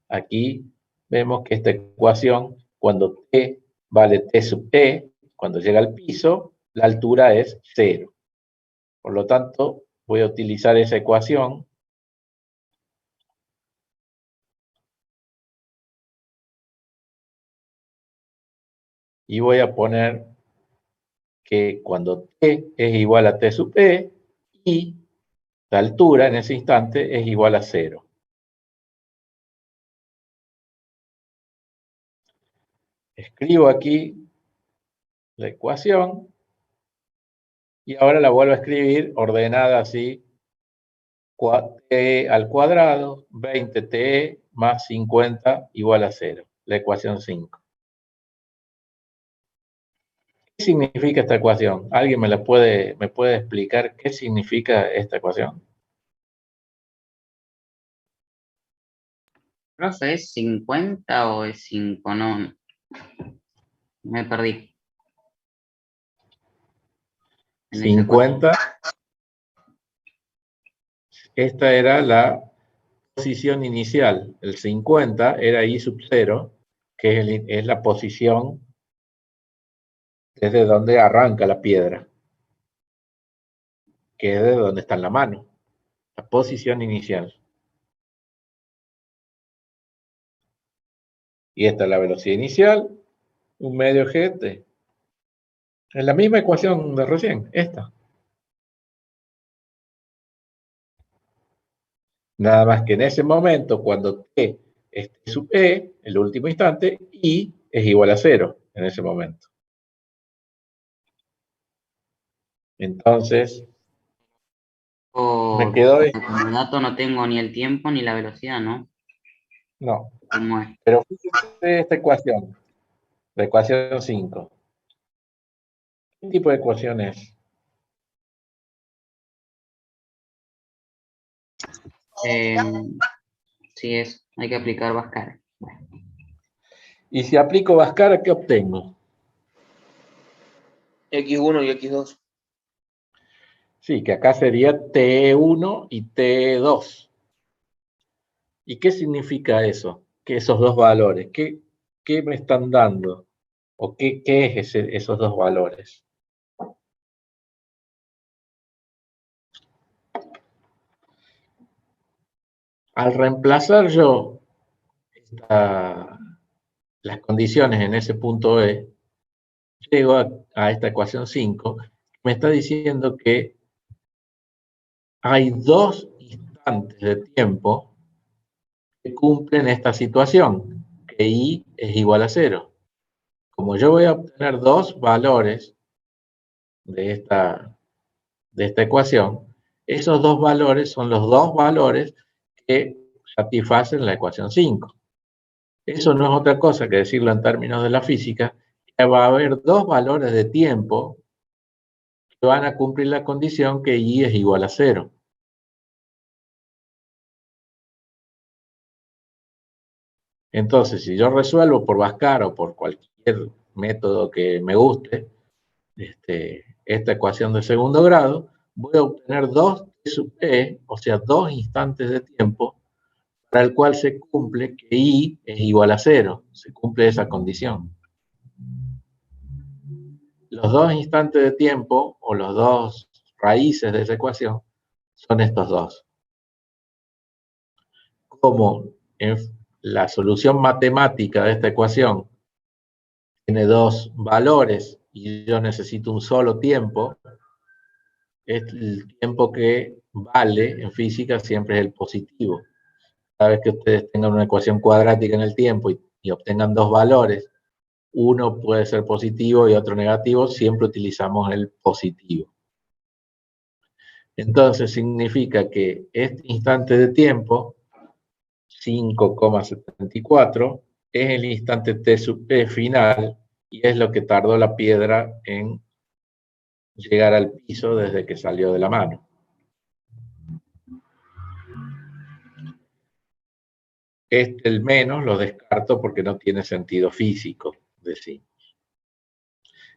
Aquí vemos que esta ecuación, cuando t vale t sub e, cuando llega al piso, la altura es 0. Por lo tanto, voy a utilizar esa ecuación y voy a poner que cuando t es igual a t sub e, y la altura en ese instante es igual a 0. Escribo aquí la ecuación y ahora la vuelvo a escribir ordenada así: t al cuadrado, 20t más 50 igual a 0. La ecuación 5. ¿Qué significa esta ecuación? ¿Alguien me puede explicar qué significa esta ecuación? Profe, ¿es 50 o es 5? No, me perdí. en esa ecuación. 50. Esta era la posición inicial. El 50 era I sub 0, que es la posición desde donde arranca la piedra, que es de donde está en la mano. La posición inicial. Y esta es la velocidad inicial, un medio gt. Es la misma ecuación de recién, esta. Nada más que en ese momento, cuando t es t sub e, el último instante, i es igual a 0 en ese momento. Entonces, me quedó esto. Como dato no tengo ni el tiempo ni la velocidad, ¿no? No, ¿Cómo es? pero fíjense esta ecuación, la ecuación 5. ¿Qué tipo de ecuación es? Sí, hay que aplicar Bhaskara. Bueno, Y si aplico Bhaskara, ¿qué obtengo? X1 y X2. Sí, que acá sería T1 y T2. ¿Y qué significa eso? Que esos dos valores, ¿qué me están dando? ¿O qué es esos dos valores? Al reemplazar yo las condiciones en ese punto E, llego a esta ecuación 5, me está diciendo que hay dos instantes de tiempo que cumplen esta situación, que I es igual a 0. Como yo voy a obtener dos valores de esta ecuación, esos dos valores son los dos valores que satisfacen la ecuación 5. Eso no es otra cosa que decirlo en términos de la física, que va a haber dos valores de tiempo que van a cumplir la condición que I es igual a 0. Entonces, si yo resuelvo por Bhaskara o por cualquier método que me guste, esta ecuación de segundo grado, voy a obtener dos T sub E, o sea, dos instantes de tiempo, para el cual se cumple que I es igual a 0. Se cumple esa condición. Los dos instantes de tiempo, o los dos raíces de esa ecuación, son estos dos. Como en la solución matemática de esta ecuación tiene dos valores y yo necesito un solo tiempo, el tiempo que vale en física siempre es el positivo. Cada vez que ustedes tengan una ecuación cuadrática en el tiempo y obtengan dos valores, uno puede ser positivo y otro negativo, siempre utilizamos el positivo. Entonces significa que este instante de tiempo, 5,74, es el instante t sub p final y es lo que tardó la piedra en llegar al piso desde que salió de la mano. El menos lo descarto porque no tiene sentido físico, decimos.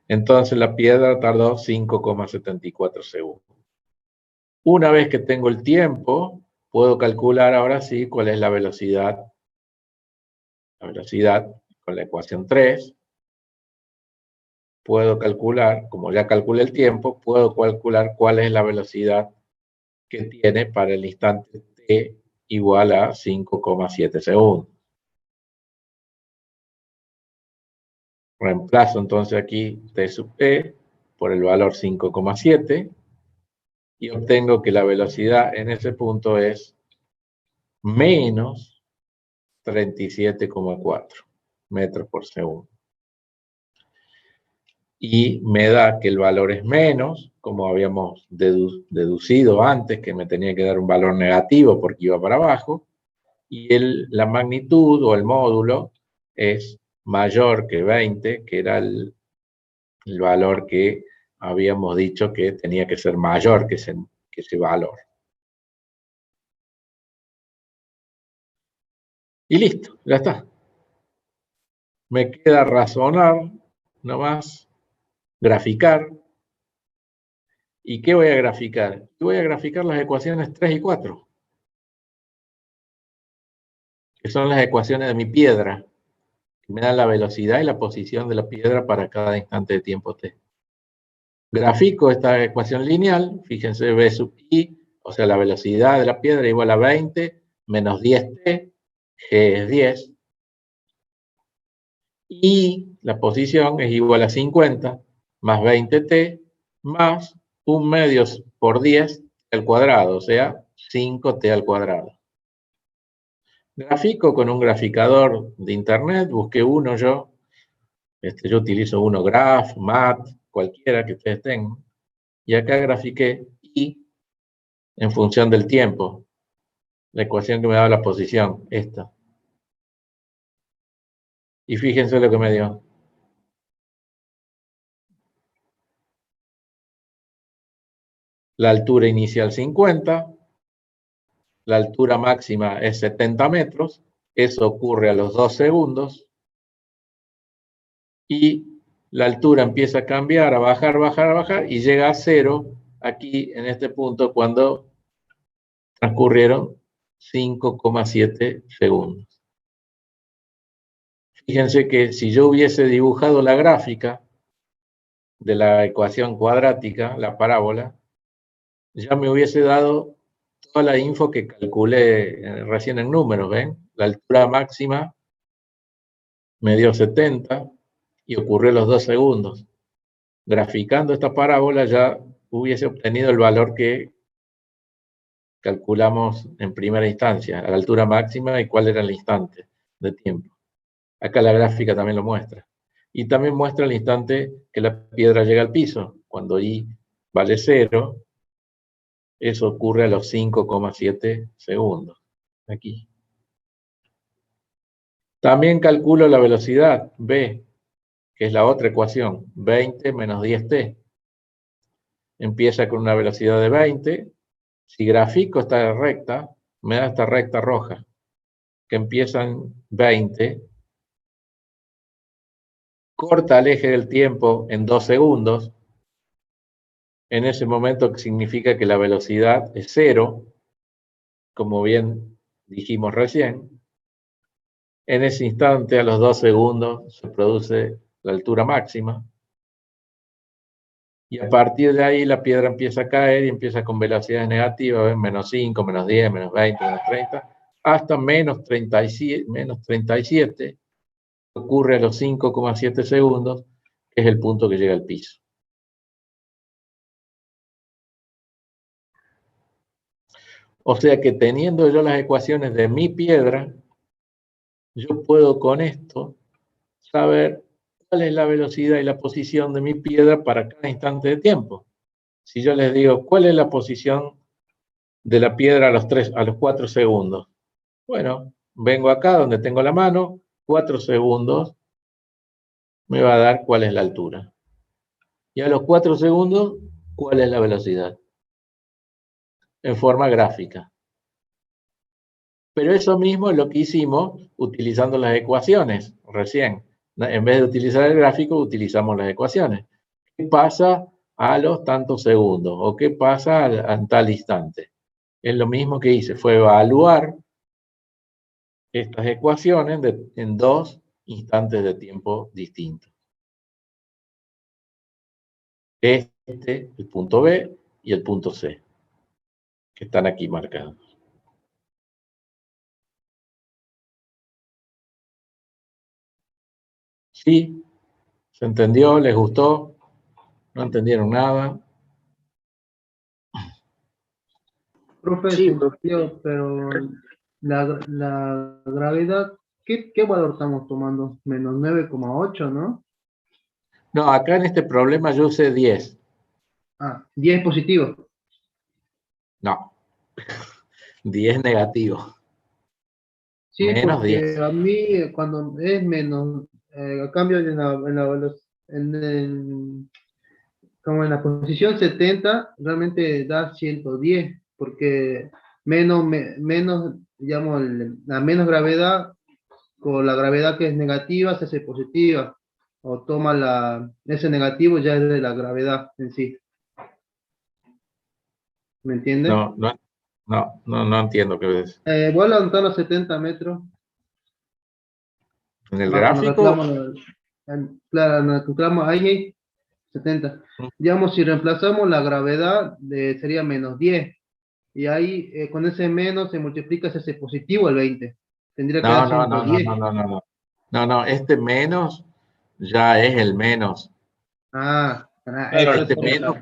Entonces la piedra tardó 5,74 segundos. Una vez que tengo el tiempo, puedo calcular ahora sí cuál es la velocidad. La velocidad con la ecuación 3. Puedo calcular, como ya calculé el tiempo, puedo calcular cuál es la velocidad que tiene para el instante t igual a 5,7 segundos. Reemplazo entonces aquí t sub e por el valor 5,7 y obtengo que la velocidad en ese punto es menos 37,4 metros por segundo. Y me da que el valor es menos, como habíamos deducido antes, que me tenía que dar un valor negativo porque iba para abajo, y la magnitud o el módulo es mayor que 20, que era el valor que habíamos dicho que tenía que ser mayor que ese valor. Y listo, ya está. Me queda razonar nomás, graficar ¿Y qué voy a graficar? Voy a graficar las ecuaciones 3 y 4, que son las ecuaciones de mi piedra, que me dan la velocidad y la posición de la piedra para cada instante de tiempo t. Grafico esta ecuación lineal, fíjense, v sub i, o sea, la velocidad de la piedra igual a 20 menos 10t, g es 10, y la posición es igual a 50 más 20t más 1 medio por 10 al cuadrado, o sea, 5t al cuadrado. Grafico con un graficador de internet, busqué uno yo, yo utilizo uno Graph, Mat, cualquiera que ustedes tengan, y acá grafiqué i en función del tiempo, la ecuación que me da la posición, esta. Y fíjense lo que me dio. La altura inicial 50, la altura máxima es 70 metros, eso ocurre a los 2 segundos, y la altura empieza a cambiar, a bajar, bajar, a bajar, y llega a 0 aquí en este punto cuando transcurrieron 5,7 segundos. Fíjense que si yo hubiese dibujado la gráfica de la ecuación cuadrática, la parábola, ya me hubiese dado toda la info que calculé recién en números, ¿ven? La altura máxima me dio 70 y ocurrió a los 2 segundos. Graficando esta parábola ya hubiese obtenido el valor que calculamos en primera instancia, a la altura máxima y cuál era el instante de tiempo. Acá la gráfica también lo muestra. Y también muestra el instante que la piedra llega al piso. Cuando i vale 0, eso ocurre a los 5,7 segundos. Aquí. También calculo la velocidad, v, que es la otra ecuación, 20 menos 10t. Empieza con una velocidad de 20. Si grafico esta recta, me da esta recta roja, que empieza en 20, corta el eje del tiempo en 2 segundos, en ese momento que significa que la velocidad es 0, como bien dijimos recién. En ese instante, a los 2 segundos, se produce la altura máxima. Y a partir de ahí la piedra empieza a caer y empieza con velocidades negativas, ¿ven? Menos 5, menos 10, menos 20, menos 30, hasta menos 37, ocurre a los 5,7 segundos, que es el punto que llega al piso. O sea que teniendo yo las ecuaciones de mi piedra, yo puedo con esto saber cuál es la velocidad y la posición de mi piedra para cada instante de tiempo. Si yo les digo, ¿cuál es la posición de la piedra a los 4 segundos? Bueno, vengo acá donde tengo la mano, 4 segundos, me va a dar cuál es la altura. Y a los 4 segundos, cuál es la velocidad. En forma gráfica. Pero eso mismo es lo que hicimos utilizando las ecuaciones recién. En vez de utilizar el gráfico, utilizamos las ecuaciones. ¿Qué pasa a los tantos segundos? ¿O qué pasa a tal instante? Es lo mismo que hice, fue evaluar estas ecuaciones en 2 instantes de tiempo distintos. El punto B y el punto C, que están aquí marcados. ¿Sí? ¿Se entendió? ¿Les gustó? ¿No entendieron nada? Profe, Sí, se profe. entendió, pero la gravedad, ¿qué valor estamos tomando? Menos 9,8, ¿no? No, acá en este problema yo usé 10. Ah, 10 positivo. No, 10 negativo. Sí, Menos porque 10. a mí cuando es menos, a cambio como en la posición 70, realmente da 110, porque menos, digamos, la menos gravedad, con la gravedad que es negativa, se hace positiva, o toma ese negativo ya es de la gravedad en sí. ¿Me entiendes? No entiendo qué es. Vuelvo a anotar los 70 metros. ¿En el Cuando gráfico? calculamos, claro, nos calculamos ahí 70. Digamos, si reemplazamos la gravedad, sería -10. Y ahí, con ese menos, se multiplica ese positivo al 20. Tendría que dar No, no, no, no, 110. no, no, no, no. No, no, este menos ya es el menos. Claro, Eso es Este otra. menos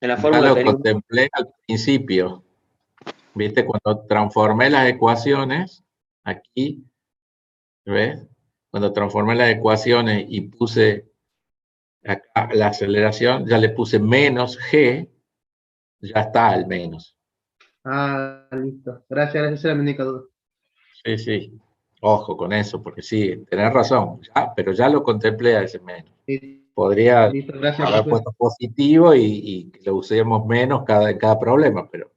en la ya fórmula lo tenemos. contemplé al principio. ¿Viste? Cuando transformé las ecuaciones, aquí, ¿ves? Cuando transformé las ecuaciones y puse acá la aceleración, ya le puse menos g, ya está el menos. Listo. Gracias, esa era mi única duda. Sí, sí. Ojo con eso, porque sí, tenés razón, pero ya lo contemplé a ese menos. Podría Listo, gracias, haber profe. puesto positivo y que lo usemos menos en cada problema, pero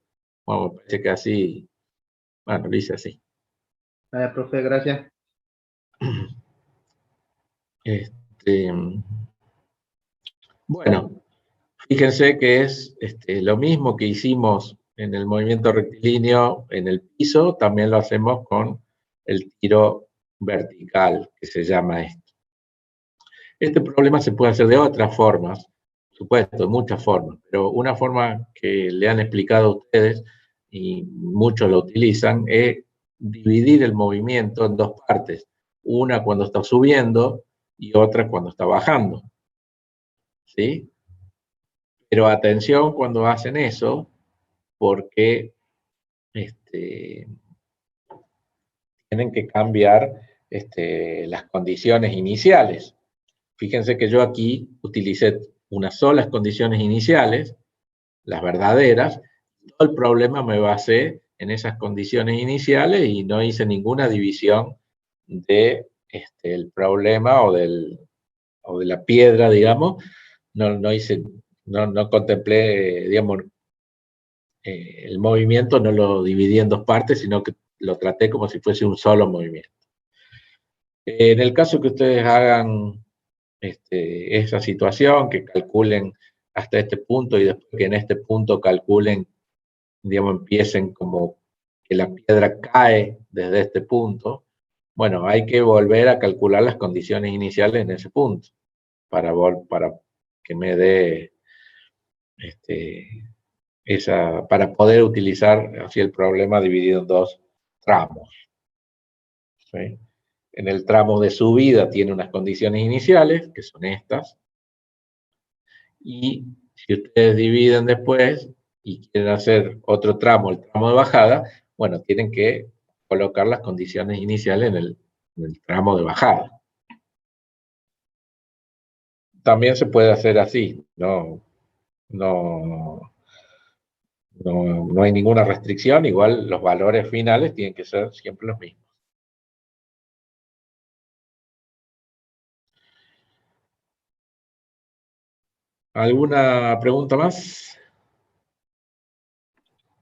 bueno, me parece que así, bueno, lo hice así. Profe, gracias. Este, bueno, fíjense que es lo mismo que hicimos en el movimiento rectilíneo en el piso, también lo hacemos con el tiro vertical, que se llama esto. Este problema se puede hacer de otras formas, por supuesto, de muchas formas, pero una forma que le han explicado a ustedes, y muchos lo utilizan, es dividir el movimiento en dos partes. Una cuando está subiendo y otra cuando está bajando. ¿Sí? Pero atención cuando hacen eso, porque tienen que cambiar las condiciones iniciales. Fíjense que yo aquí utilicé unas solas condiciones iniciales, las verdaderas. Todo el problema me basé en esas condiciones iniciales y no hice ninguna división de el problema o de la piedra, digamos. No contemplé, digamos, el movimiento no lo dividí en dos partes, sino que lo traté como si fuese un solo movimiento. En el caso que ustedes hagan esa situación, que calculen hasta este punto y después que en este punto calculen, digamos, empiecen como que la piedra cae desde este punto, bueno, hay que volver a calcular las condiciones iniciales en ese punto para que me dé para poder utilizar así el problema dividido en dos tramos. ¿Sí? En el tramo de subida tiene unas condiciones iniciales, que son estas, y si ustedes dividen después y quieren hacer otro tramo, el tramo de bajada, bueno, tienen que colocar las condiciones iniciales en el tramo de bajada. También se puede hacer así, no hay ninguna restricción, igual los valores finales tienen que ser siempre los mismos. ¿Alguna pregunta más?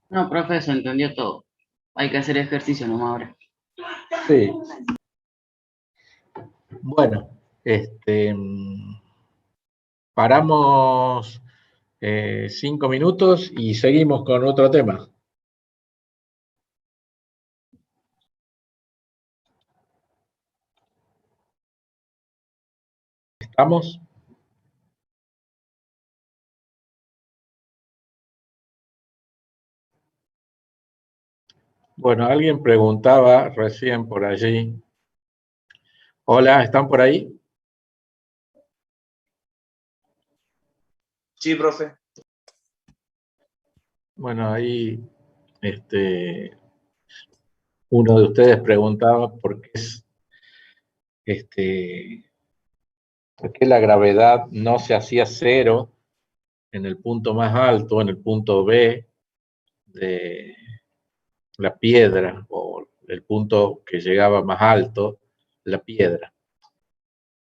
No, profe, se entendió todo. Hay que hacer ejercicio nomás ahora. Sí. Bueno, paramos 5 minutos y seguimos con otro tema. ¿Estamos? Bueno, alguien preguntaba recién por allí. Hola, ¿están por ahí? Sí, profe. Bueno, ahí uno de ustedes preguntaba por qué la gravedad no se hacía cero en el punto más alto, en el punto B de la piedra, o el punto que llegaba más alto, la piedra.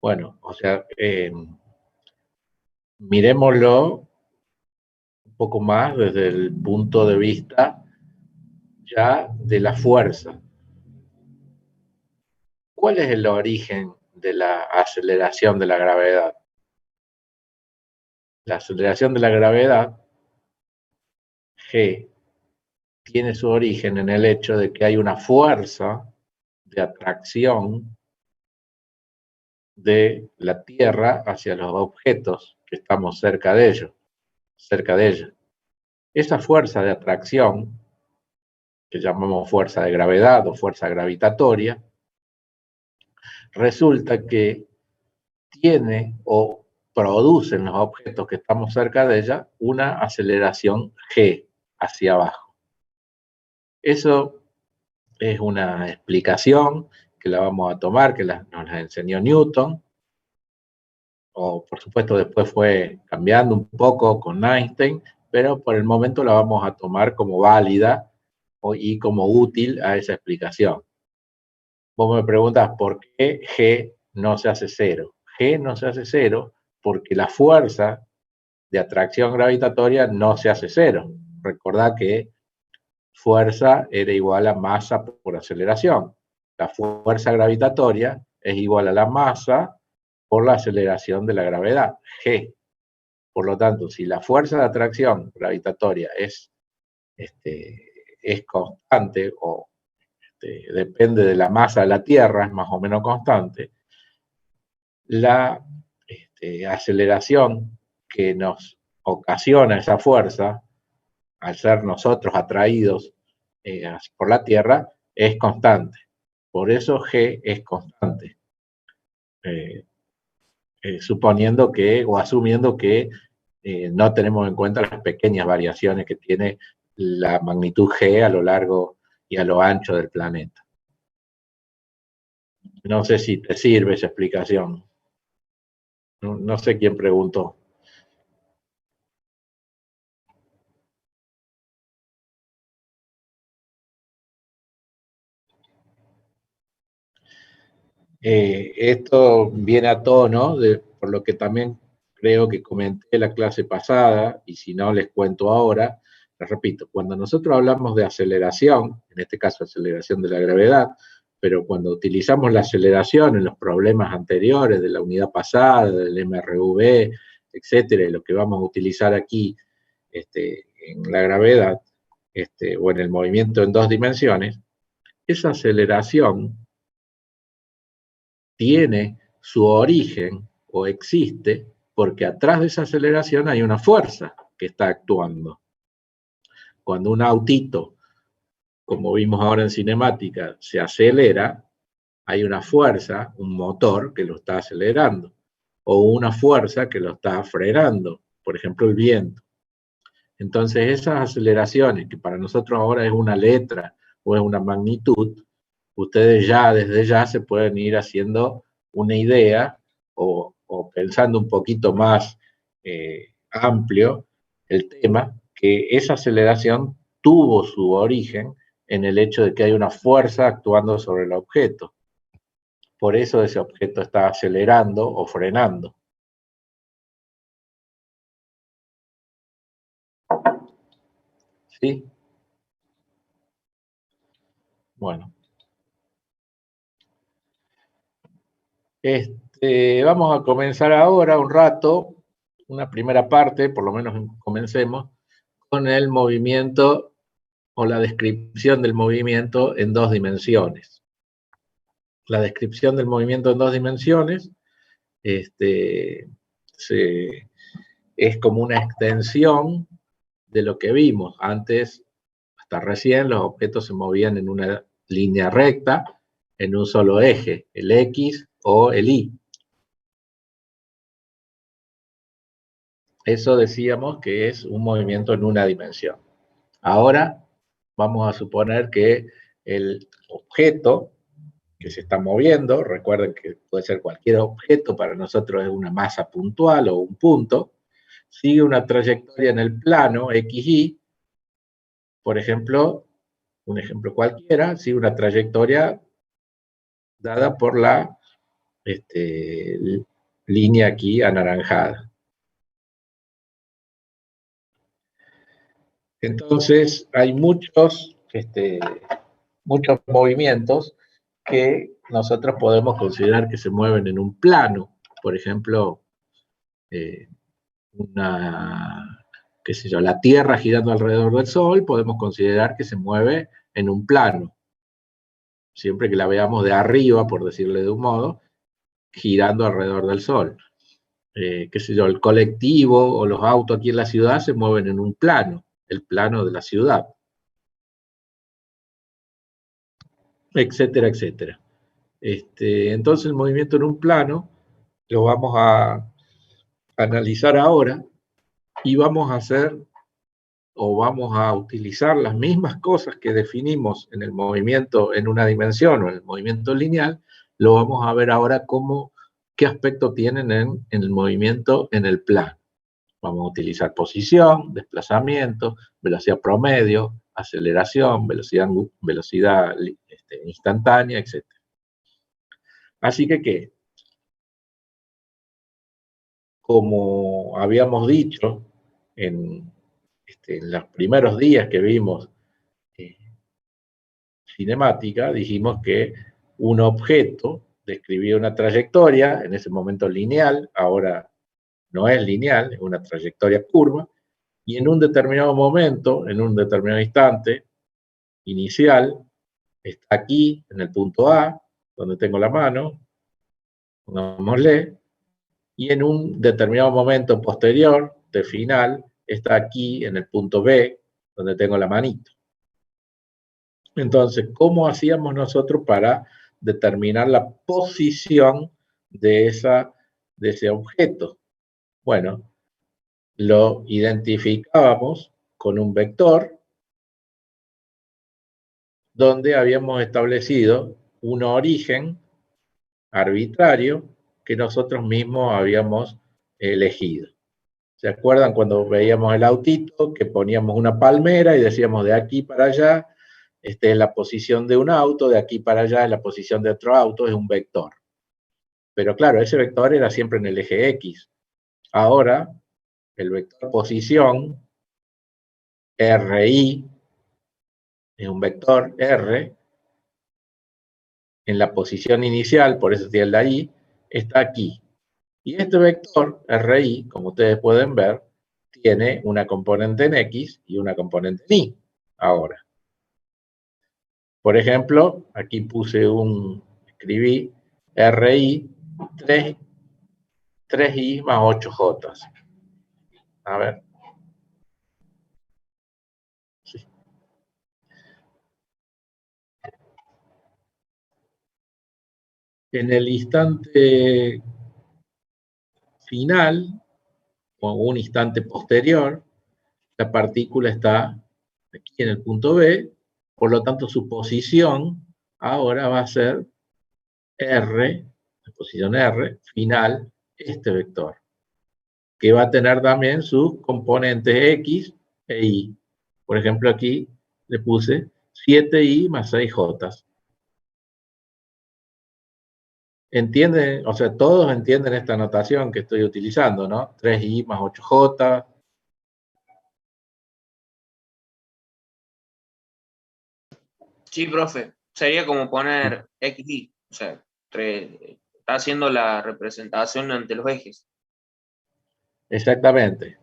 Bueno, o sea, miremoslo un poco más desde el punto de vista ya de la fuerza. ¿Cuál es el origen de la aceleración de la gravedad? La aceleración de la gravedad G tiene su origen en el hecho de que hay una fuerza de atracción de la Tierra hacia los objetos que estamos cerca de ella. Esa fuerza de atracción, que llamamos fuerza de gravedad o fuerza gravitatoria, resulta que tiene o produce en los objetos que estamos cerca de ella una aceleración G hacia abajo. Eso es una explicación que la vamos a tomar, que nos la enseñó Newton, o por supuesto después fue cambiando un poco con Einstein, pero por el momento la vamos a tomar como válida y como útil a esa explicación. Vos me preguntas por qué G no se hace cero. G no se hace cero porque la fuerza de atracción gravitatoria no se hace cero. Recordá que fuerza era igual a masa por aceleración. La fuerza gravitatoria es igual a la masa por la aceleración de la gravedad, G. Por lo tanto, si la fuerza de atracción gravitatoria es constante o depende de la masa de la Tierra, es más o menos constante, la aceleración que nos ocasiona esa fuerza, al ser nosotros atraídos por la Tierra, es constante. Por eso G es constante. Suponiendo que, o asumiendo que no tenemos en cuenta las pequeñas variaciones que tiene la magnitud G a lo largo y a lo ancho del planeta. No sé si te sirve esa explicación. No sé quién preguntó. Esto viene a tono, por lo que también creo que comenté la clase pasada, y si no les cuento ahora, les repito, cuando nosotros hablamos de aceleración, en este caso aceleración de la gravedad, pero cuando utilizamos la aceleración en los problemas anteriores de la unidad pasada, del MRV, etcétera, y lo que vamos a utilizar aquí en la gravedad, o en el movimiento en dos dimensiones, esa aceleración tiene su origen o existe porque atrás de esa aceleración hay una fuerza que está actuando. Cuando un autito, como vimos ahora en cinemática, se acelera, hay una fuerza, un motor que lo está acelerando, o una fuerza que lo está frenando, por ejemplo el viento. Entonces esas aceleraciones, que para nosotros ahora es una letra o es una magnitud, ustedes ya desde ya se pueden ir haciendo una idea o pensando un poquito más amplio el tema, que esa aceleración tuvo su origen en el hecho de que hay una fuerza actuando sobre el objeto. Por eso ese objeto está acelerando o frenando. ¿Sí? Bueno. Vamos a comenzar ahora un rato, una primera parte, por lo menos comencemos, con el movimiento o la descripción del movimiento en dos dimensiones. La descripción del movimiento en dos dimensiones es como una extensión de lo que vimos. Antes, hasta recién, los objetos se movían en una línea recta, en un solo eje, el X o el Y. Eso decíamos que es un movimiento en una dimensión. Ahora vamos a suponer que el objeto que se está moviendo, recuerden que puede ser cualquier objeto, para nosotros es una masa puntual o un punto, sigue una trayectoria en el plano XY, por ejemplo, un ejemplo cualquiera, sigue una trayectoria dada por la línea aquí anaranjada. Entonces, hay muchos movimientos que nosotros podemos considerar que se mueven en un plano. Por ejemplo, qué sé yo, la Tierra girando alrededor del Sol, podemos considerar que se mueve en un plano. Siempre que la veamos de arriba, por decirle de un modo, girando alrededor del Sol. Qué sé yo, el colectivo o los autos aquí en la ciudad se mueven en un plano, el plano de la ciudad. Etcétera, etcétera. Entonces el movimiento en un plano lo vamos a analizar ahora y vamos a hacer o vamos a utilizar las mismas cosas que definimos en el movimiento en una dimensión o en el movimiento lineal, lo vamos a ver ahora qué aspecto tienen en el movimiento en el plano. Vamos a utilizar posición, desplazamiento, velocidad promedio, aceleración, velocidad instantánea, etc. Así que, ¿qué? Como habíamos dicho en los primeros días que vimos cinemática, dijimos que un objeto describía una trayectoria, en ese momento lineal, ahora no es lineal, es una trayectoria curva, y en un determinado momento, en un determinado instante inicial, está aquí, en el punto A, donde tengo la mano, pongámosle, y en un determinado momento posterior, de final, está aquí, en el punto B, donde tengo la manito. Entonces, ¿cómo hacíamos nosotros para determinar la posición de ese objeto? Bueno, lo identificábamos con un vector donde habíamos establecido un origen arbitrario que nosotros mismos habíamos elegido. ¿Se acuerdan cuando veíamos el autito que poníamos una palmera y decíamos de aquí para allá es la posición de un auto, de aquí para allá es la posición de otro auto, es un vector. Pero claro, ese vector era siempre en el eje X. Ahora, el vector posición, RI, es un vector R, en la posición inicial, por eso tiene la I, está aquí. Y este vector, RI, como ustedes pueden ver, tiene una componente en X y una componente en Y. Ahora, por ejemplo, aquí escribí RI 3I más 8J. A ver. Sí. En el instante final, o un instante posterior, la partícula está aquí en el punto B, por lo tanto su posición ahora va a ser R, la posición R, final, este vector, que va a tener también sus componentes X e Y. Por ejemplo, aquí le puse 7I más 6J. ¿Entienden? O sea, todos entienden esta notación que estoy utilizando, ¿no? 3I más 8J. Sí, profe. Sería como poner XY. O sea, está haciendo la representación ante los ejes. Exactamente.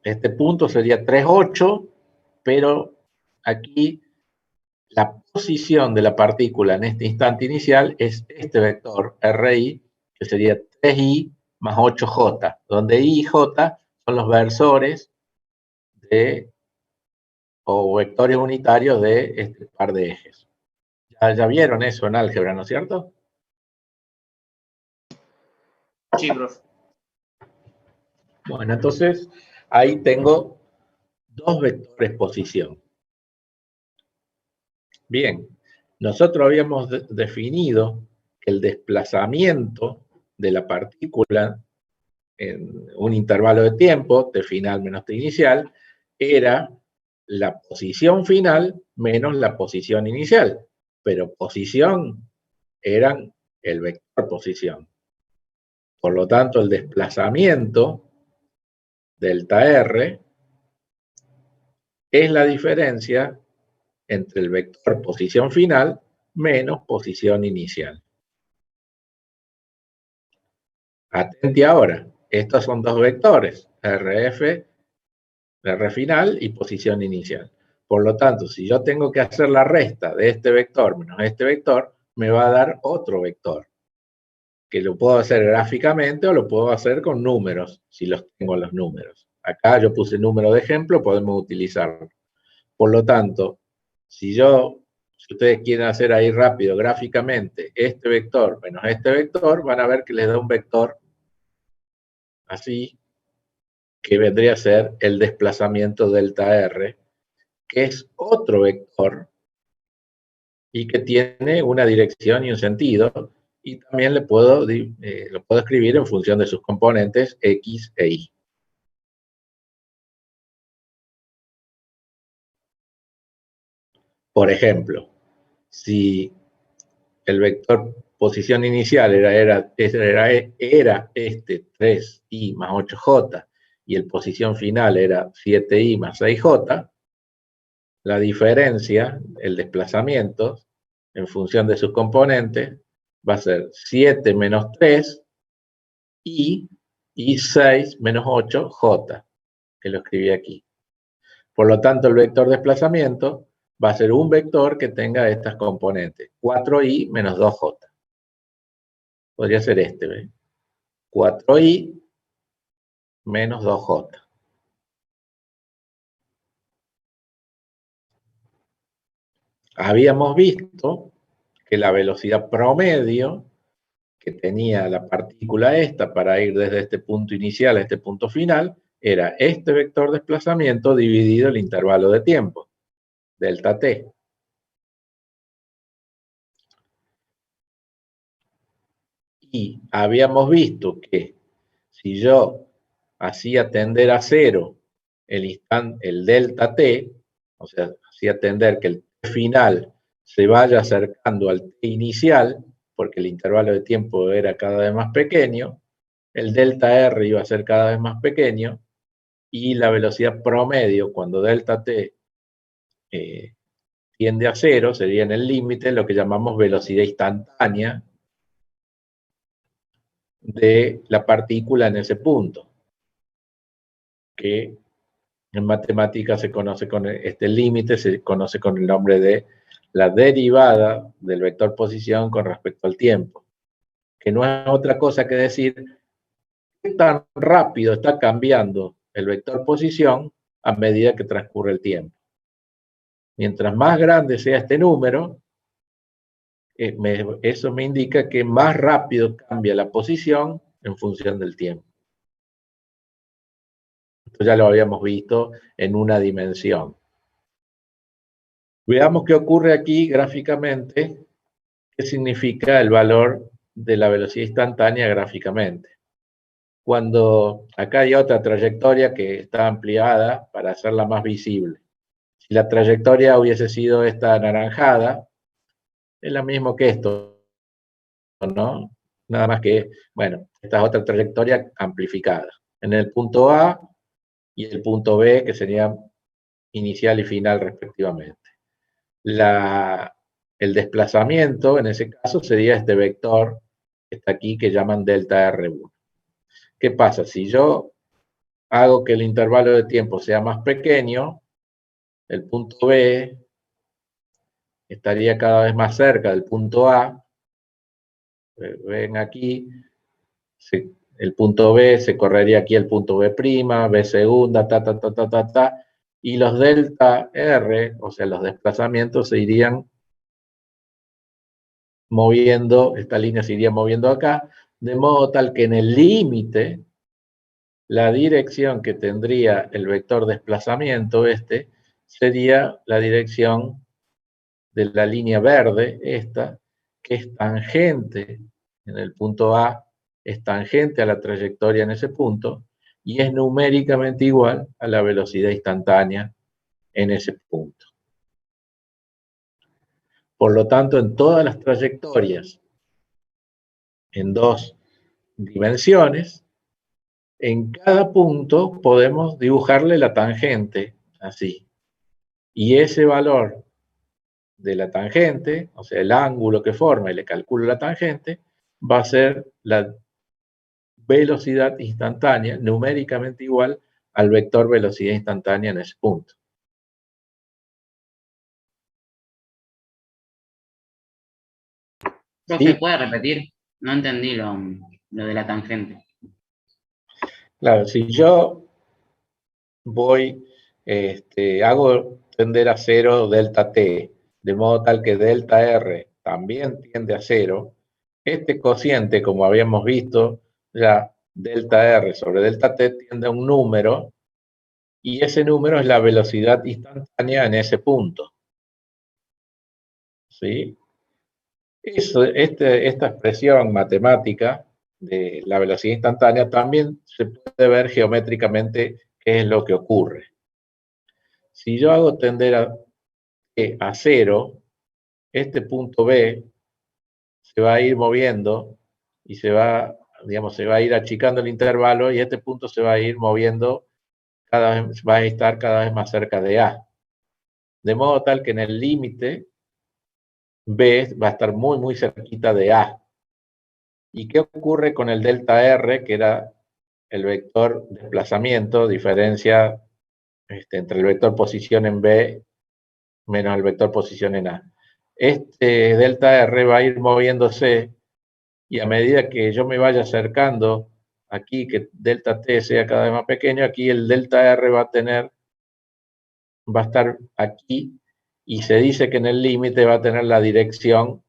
Este punto sería 3,8, pero aquí la posición de la partícula en este instante inicial es este vector RI, que sería 3I más 8J, donde I y J son los versores o vectores unitarios de este par de ejes. Ya vieron eso en álgebra, ¿no es cierto? Sí, profe. Bueno, entonces ahí tengo dos vectores posición. Bien, nosotros habíamos definido que el desplazamiento de la partícula en un intervalo de tiempo, T final menos T inicial, era la posición final menos la posición inicial. Pero posición eran el vector posición. Por lo tanto, el desplazamiento, delta R, es la diferencia entre el vector posición final menos posición inicial. Atenti ahora, estos son dos vectores, RF R final y posición inicial. Por lo tanto, si yo tengo que hacer la resta de este vector menos este vector, me va a dar otro vector, que lo puedo hacer gráficamente o lo puedo hacer con números, si los tengo los números. Acá yo puse número de ejemplo, podemos utilizarlo. Por lo tanto, si ustedes quieren hacer ahí rápido, gráficamente, este vector menos este vector, van a ver que les da un vector así, que vendría a ser el desplazamiento delta R, que es otro vector y que tiene una dirección y un sentido, y también lo puedo escribir en función de sus componentes X e Y. Por ejemplo, si el vector posición inicial era este 3i más 8j, y el posición final era 7i más 6j, la diferencia, el desplazamiento, en función de sus componentes, va a ser 7 menos 3 y 6 menos 8 j, que lo escribí aquí. Por lo tanto, el vector desplazamiento va a ser un vector que tenga estas componentes, 4i menos 2j. Podría ser este, ¿ves? 4i menos 2j. Habíamos visto que la velocidad promedio que tenía la partícula esta para ir desde este punto inicial a este punto final era este vector desplazamiento dividido el intervalo de tiempo, delta t. Y habíamos visto que si yo hacía tender a cero el delta t, o sea, hacía tender que el t final se vaya acercando al t inicial, porque el intervalo de tiempo era cada vez más pequeño, el delta R iba a ser cada vez más pequeño, y la velocidad promedio, cuando delta t tiende a cero, sería en el límite lo que llamamos velocidad instantánea de la partícula en ese punto, que en matemáticas se conoce con este límite, se conoce con el nombre de la derivada del vector posición con respecto al tiempo, que no es otra cosa que decir qué tan rápido está cambiando el vector posición a medida que transcurre el tiempo. Mientras más grande sea este número, eso me indica que más rápido cambia la posición en función del tiempo. Esto ya lo habíamos visto en una dimensión. Veamos qué ocurre aquí gráficamente, qué significa el valor de la velocidad instantánea gráficamente. Cuando acá hay otra trayectoria que está ampliada para hacerla más visible. Si la trayectoria hubiese sido esta anaranjada, es lo mismo que esto, ¿no? Nada más que, bueno, esta es otra trayectoria amplificada. En el punto A y el punto B, que serían inicial y final respectivamente. El desplazamiento, en ese caso, sería este vector que está aquí, que llaman delta R1. ¿Qué pasa? Si yo hago que el intervalo de tiempo sea más pequeño, el punto B estaría cada vez más cerca del punto A. Ven aquí, el punto B se correría aquí el punto B', B segunda, y los delta R, o sea, los desplazamientos se irían moviendo, esta línea se iría moviendo acá, de modo tal que en el límite, la dirección que tendría el vector desplazamiento sería la dirección de la línea verde, esta, que es tangente en el punto A, es tangente a la trayectoria en ese punto, y es numéricamente igual a la velocidad instantánea en ese punto. Por lo tanto, en todas las trayectorias en dos dimensiones, en cada punto podemos dibujarle la tangente, así. Y ese valor de la tangente, o sea, el ángulo que forma y le calculo la tangente, va a ser la velocidad instantánea numéricamente igual al vector velocidad instantánea en ese punto. Profe, ¿Sí? ¿puede repetir? No entendí lo de la tangente. Claro, si yo voy, hago tender a cero delta t, de modo tal que delta r también tiende a cero, este cociente, como habíamos visto, ya delta r sobre delta t tiende a un número, y ese número es la velocidad instantánea en ese punto. ¿Sí? Esta expresión matemática de la velocidad instantánea también se puede ver geométricamente qué es lo que ocurre. Si yo hago tender a cero, este punto B se va a ir moviendo y se va a ir achicando el intervalo, y este punto se va a ir moviendo, va a estar cada vez más cerca de A. De modo tal que en el límite B va a estar muy, muy cerquita de A. ¿Y qué ocurre con el delta R, que era el vector desplazamiento, diferencia entre el vector posición en B menos el vector posición en A? Este delta R va a ir moviéndose, y a medida que yo me vaya acercando aquí, que delta T sea cada vez más pequeño, aquí el delta R va a estar aquí, y se dice que en el límite va a tener la dirección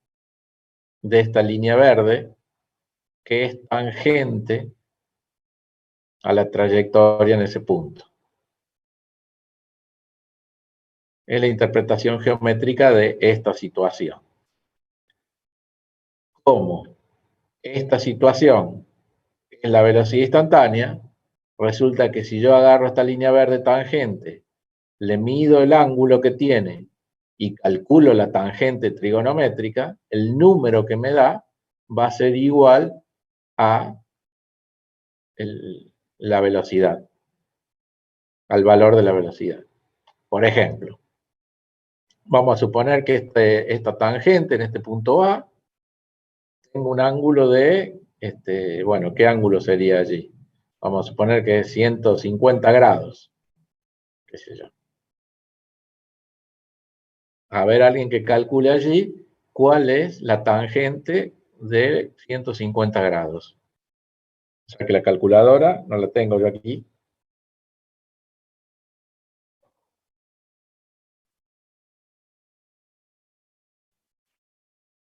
de esta línea verde, que es tangente a la trayectoria en ese punto. Es la interpretación geométrica de esta situación. ¿Cómo? Esta situación es la velocidad instantánea. Resulta que si yo agarro esta línea verde tangente, le mido el ángulo que tiene y calculo la tangente trigonométrica, el número que me da va a ser igual a la velocidad, al valor de la velocidad. Por ejemplo, vamos a suponer que esta tangente en este punto A tengo un ángulo de, bueno, ¿qué ángulo sería allí? Vamos a suponer que es 150 grados, qué sé yo. A ver, alguien que calcule allí cuál es la tangente de 150 grados. O sea que la calculadora no la tengo yo aquí.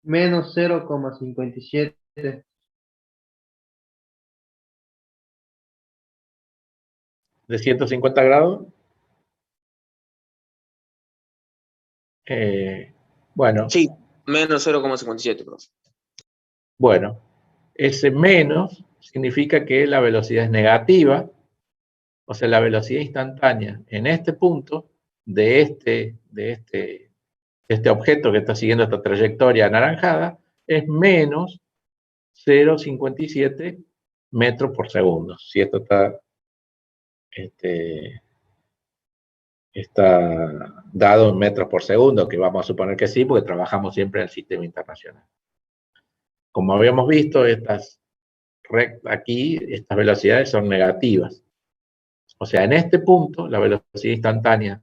Menos 0,57. De 150 grados. Bueno, Sí, menos 0,57, profe. bueno, ese menos significa que la velocidad es negativa, o sea, la velocidad instantánea en este punto de este objeto que está siguiendo esta trayectoria anaranjada es menos 0,57 metros por segundo. Si esto está dado en metros por segundo, que vamos a suponer que sí, porque trabajamos siempre en el sistema internacional. Como habíamos visto, aquí estas velocidades son negativas. O sea, en este punto, la velocidad instantánea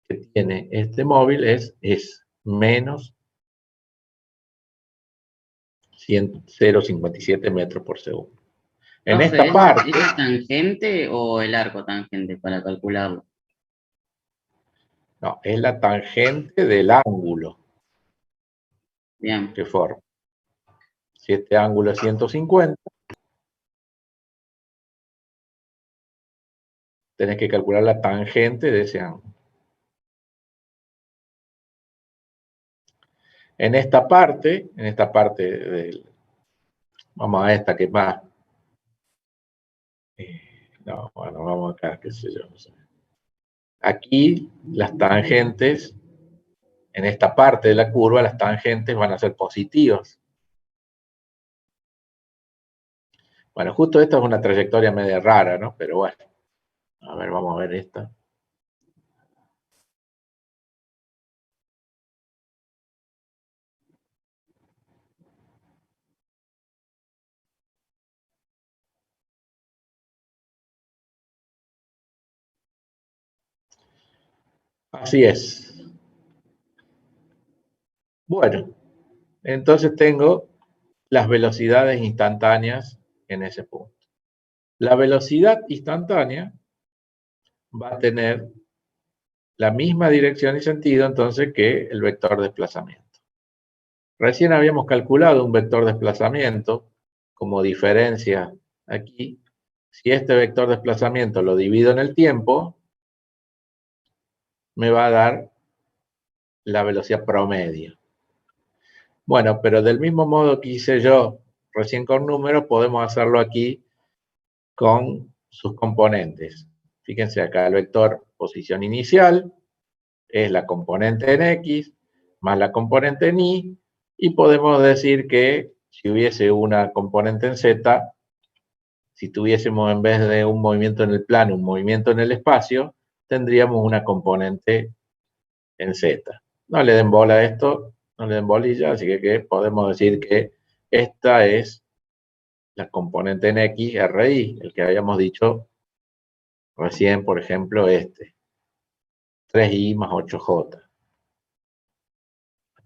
que tiene este móvil es menos 0,57 metros por segundo. En esta Profe, parte, ¿es la tangente o el arco tangente para calcularlo? no, es la tangente del ángulo Bien. que forma. Si este ángulo es 150, tenés que calcular la tangente de ese ángulo. En esta parte vamos a esta que es más, no, bueno, vamos acá, qué sé yo, no sé. Aquí las tangentes, en esta parte de la curva, las tangentes van a ser positivas. Bueno, justo esta es una trayectoria media rara, ¿no? Pero bueno, a ver, vamos a ver esta. Así es. Bueno, entonces tengo las velocidades instantáneas en ese punto. La velocidad instantánea va a tener la misma dirección y sentido entonces que el vector de desplazamiento. Recién habíamos calculado un vector de desplazamiento como diferencia aquí. Si este vector de desplazamiento lo divido en el tiempo, me va a dar la velocidad promedio. Bueno, pero del mismo modo que hice yo recién con números, podemos hacerlo aquí con sus componentes. Fíjense acá, el vector posición inicial es la componente en X más la componente en Y, y podemos decir que si hubiese una componente en Z, si tuviésemos en vez de un movimiento en el plano, un movimiento en el espacio, tendríamos una componente en Z. No le den bola a esto, no le den bolilla, así que podemos decir que esta es la componente en X, RI, el que habíamos dicho recién, por ejemplo, este. 3i más 8j.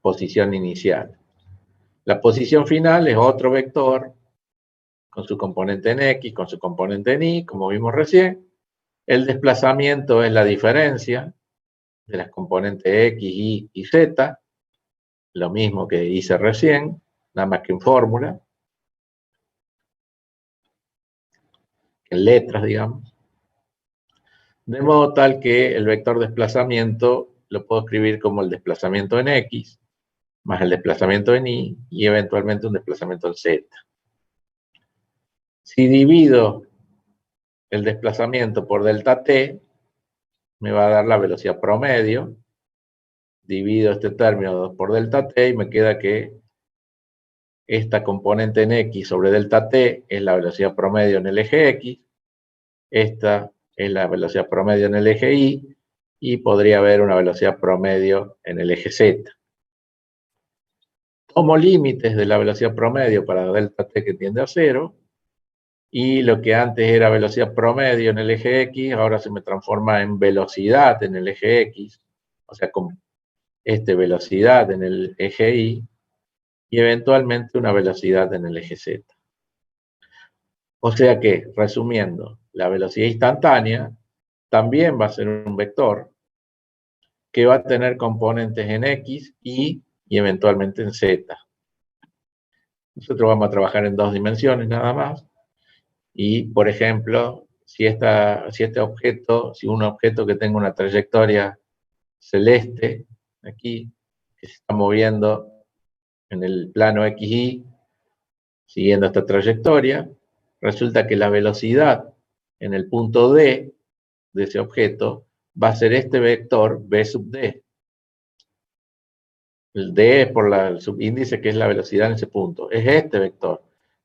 Posición inicial. La posición final es otro vector con su componente en X, con su componente en Y, como vimos recién. El desplazamiento es la diferencia de las componentes X, Y y Z, lo mismo que hice recién, nada más que en fórmula, en letras, digamos. De modo tal que el vector desplazamiento lo puedo escribir como el desplazamiento en X, más el desplazamiento en Y, y eventualmente un desplazamiento en Z. Si divido el desplazamiento por delta t, me va a dar la velocidad promedio. Divido este término por delta t y me queda que esta componente en X sobre delta t es la velocidad promedio en el eje X. Esta es la velocidad promedio en el eje Y. Y podría haber una velocidad promedio en el eje Z. Tomo límites de la velocidad promedio para delta t que tiende a 0. Y lo que antes era velocidad promedio en el eje X, ahora se me transforma en velocidad en el eje X, o sea, con velocidad en el eje Y, y eventualmente una velocidad en el eje Z. O sea que, resumiendo, la velocidad instantánea también va a ser un vector que va a tener componentes en X, Y y eventualmente en Z. Nosotros vamos a trabajar en 2 dimensiones nada más. Y, por ejemplo, si un objeto que tenga una trayectoria celeste, aquí, que se está moviendo en el plano XY, siguiendo esta trayectoria, resulta que la velocidad en el punto D de ese objeto va a ser este vector B sub D. El D es por el subíndice que es la velocidad en ese punto. Es este vector,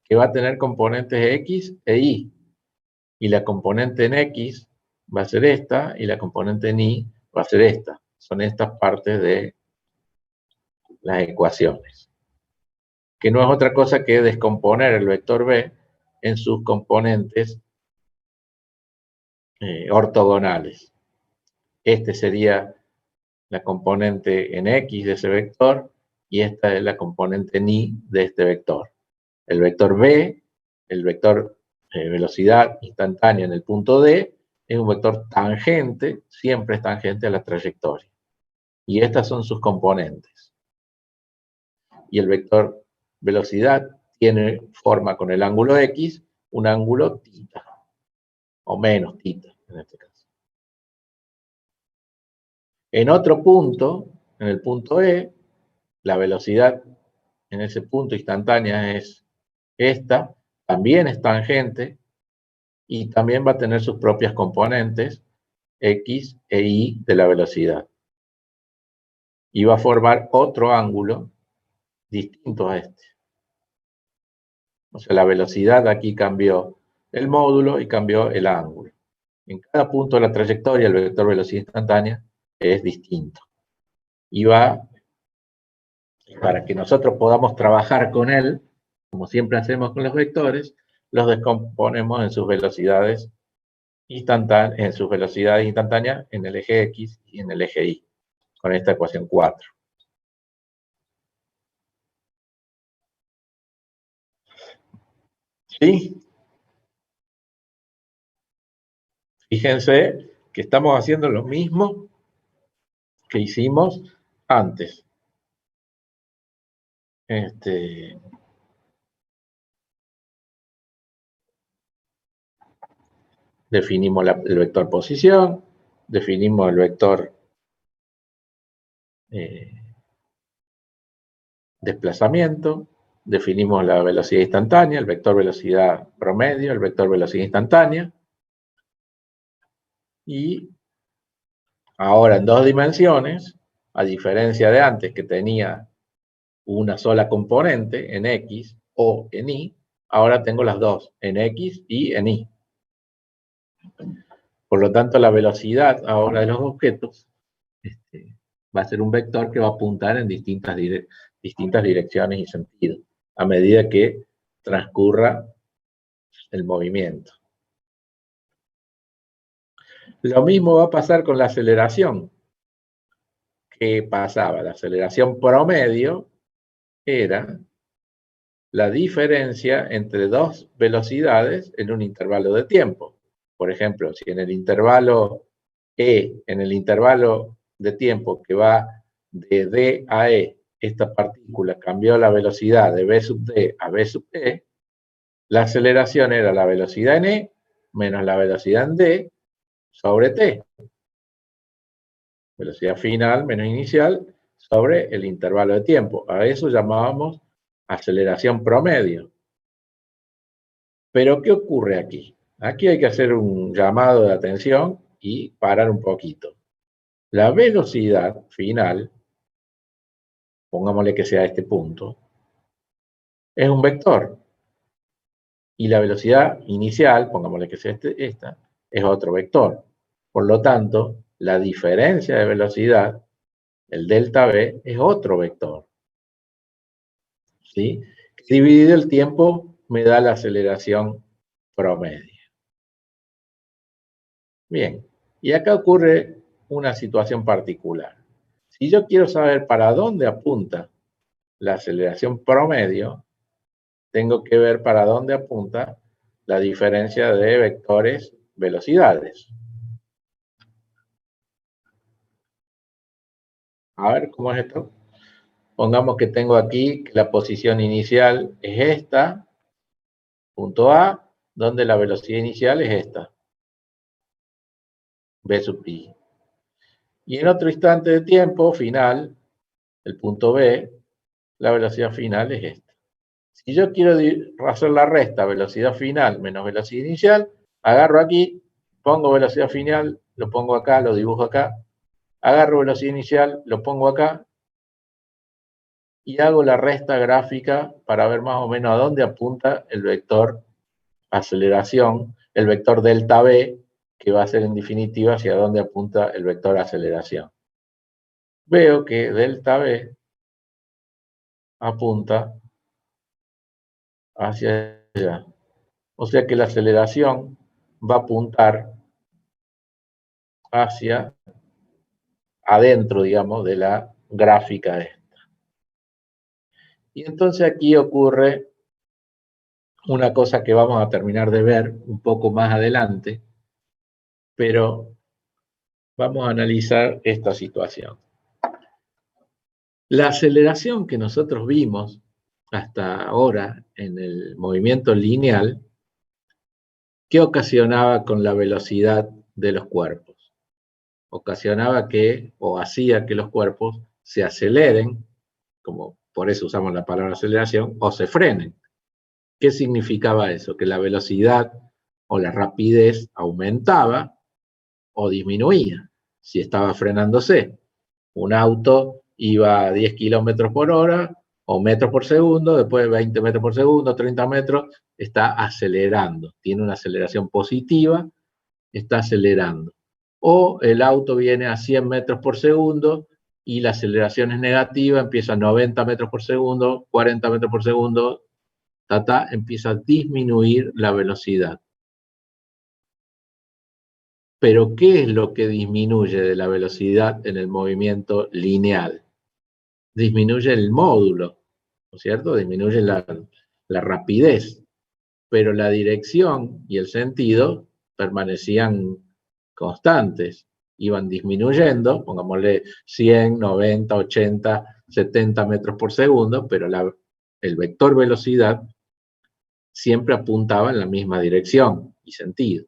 que va a tener componentes X e Y. Y la componente en X va a ser esta, y la componente en Y va a ser esta. Son estas partes de las ecuaciones. Que no es otra cosa que descomponer el vector B en sus componentes ortogonales. Este sería la componente en X de ese vector, y esta es la componente en Y de este vector. El vector B, el vector velocidad instantánea en el punto D, es un vector tangente, siempre es tangente a la trayectoria. Y estas son sus componentes. Y el vector velocidad tiene forma con el ángulo X, un ángulo θ, o menos θ en este caso. En otro punto, en el punto E, la velocidad en ese punto instantánea es esta, también es tangente, y también va a tener sus propias componentes, X e Y de la velocidad. Y va a formar otro ángulo distinto a este. O sea, la velocidad aquí cambió el módulo y cambió el ángulo. En cada punto de la trayectoria, el vector velocidad instantánea es distinto. Y va, para que nosotros podamos trabajar con él, como siempre hacemos con los vectores, los descomponemos en sus velocidades en sus velocidades instantáneas en el eje X y en el eje Y, con esta ecuación 4. ¿Sí? Fíjense que estamos haciendo lo mismo que hicimos antes. Definimos el vector posición, definimos el vector desplazamiento, definimos la velocidad instantánea, el vector velocidad promedio, el vector velocidad instantánea, y ahora en 2 dimensiones, a diferencia de antes que tenía una sola componente en X o en Y, ahora tengo las dos, en X y en Y. Por lo tanto, la velocidad ahora de los objetos va a ser un vector que va a apuntar en distintas direcciones y sentidos, a medida que transcurra el movimiento. Lo mismo va a pasar con la aceleración. ¿Qué pasaba? La aceleración promedio era la diferencia entre dos velocidades en un intervalo de tiempo. Por ejemplo, si en el intervalo E, en el intervalo de tiempo que va de D a E, esta partícula cambió la velocidad de B sub D a B sub E, la aceleración era la velocidad en E menos la velocidad en D sobre T. Velocidad final menos inicial sobre el intervalo de tiempo. A eso llamábamos aceleración promedio. Pero, ¿qué ocurre aquí? Aquí hay que hacer un llamado de atención y parar un poquito. La velocidad final, pongámosle que sea este punto, es un vector. Y la velocidad inicial, pongámosle que sea esta, es otro vector. Por lo tanto, la diferencia de velocidad, el delta V, es otro vector. ¿Sí? Dividido el tiempo me da la aceleración promedio. Bien, y acá ocurre una situación particular. Si yo quiero saber para dónde apunta la aceleración promedio, tengo que ver para dónde apunta la diferencia de vectores velocidades. A ver, ¿cómo es esto? Pongamos que tengo aquí que la posición inicial es esta, punto A, donde la velocidad inicial es esta, B sub I. Y en otro instante de tiempo final, el punto B, la velocidad final es esta. Si yo quiero hacer la resta velocidad final menos velocidad inicial, agarro aquí, pongo velocidad final, lo pongo acá, lo dibujo acá, agarro velocidad inicial, lo pongo acá, y hago la resta gráfica para ver más o menos a dónde apunta el vector aceleración, el vector delta V, que va a ser en definitiva hacia dónde apunta el vector aceleración. Veo que delta V apunta hacia allá. O sea que la aceleración va a apuntar hacia adentro, digamos, de la gráfica esta. Y entonces aquí ocurre una cosa que vamos a terminar de ver un poco más adelante, pero vamos a analizar esta situación. La aceleración que nosotros vimos hasta ahora en el movimiento lineal, ¿qué ocasionaba con la velocidad de los cuerpos? Ocasionaba que, o hacía que los cuerpos se aceleren, como por eso usamos la palabra aceleración, o se frenen. ¿Qué significaba eso? Que la velocidad o la rapidez aumentaba o disminuía si estaba frenándose. Un auto iba a 10 kilómetros por hora o metros por segundo, después de 20 metros por segundo, 30 metros, está acelerando. Tiene una aceleración positiva, está acelerando. O el auto viene a 100 metros por segundo y la aceleración es negativa, empieza a 90 metros por segundo, 40 metros por segundo, empieza a disminuir la velocidad. Pero ¿qué es lo que disminuye de la velocidad en el movimiento lineal? Disminuye el módulo, ¿no es cierto? Disminuye la rapidez, pero la dirección y el sentido permanecían constantes, iban disminuyendo, pongámosle 100, 90, 80, 70 metros por segundo, pero el vector velocidad siempre apuntaba en la misma dirección y sentido.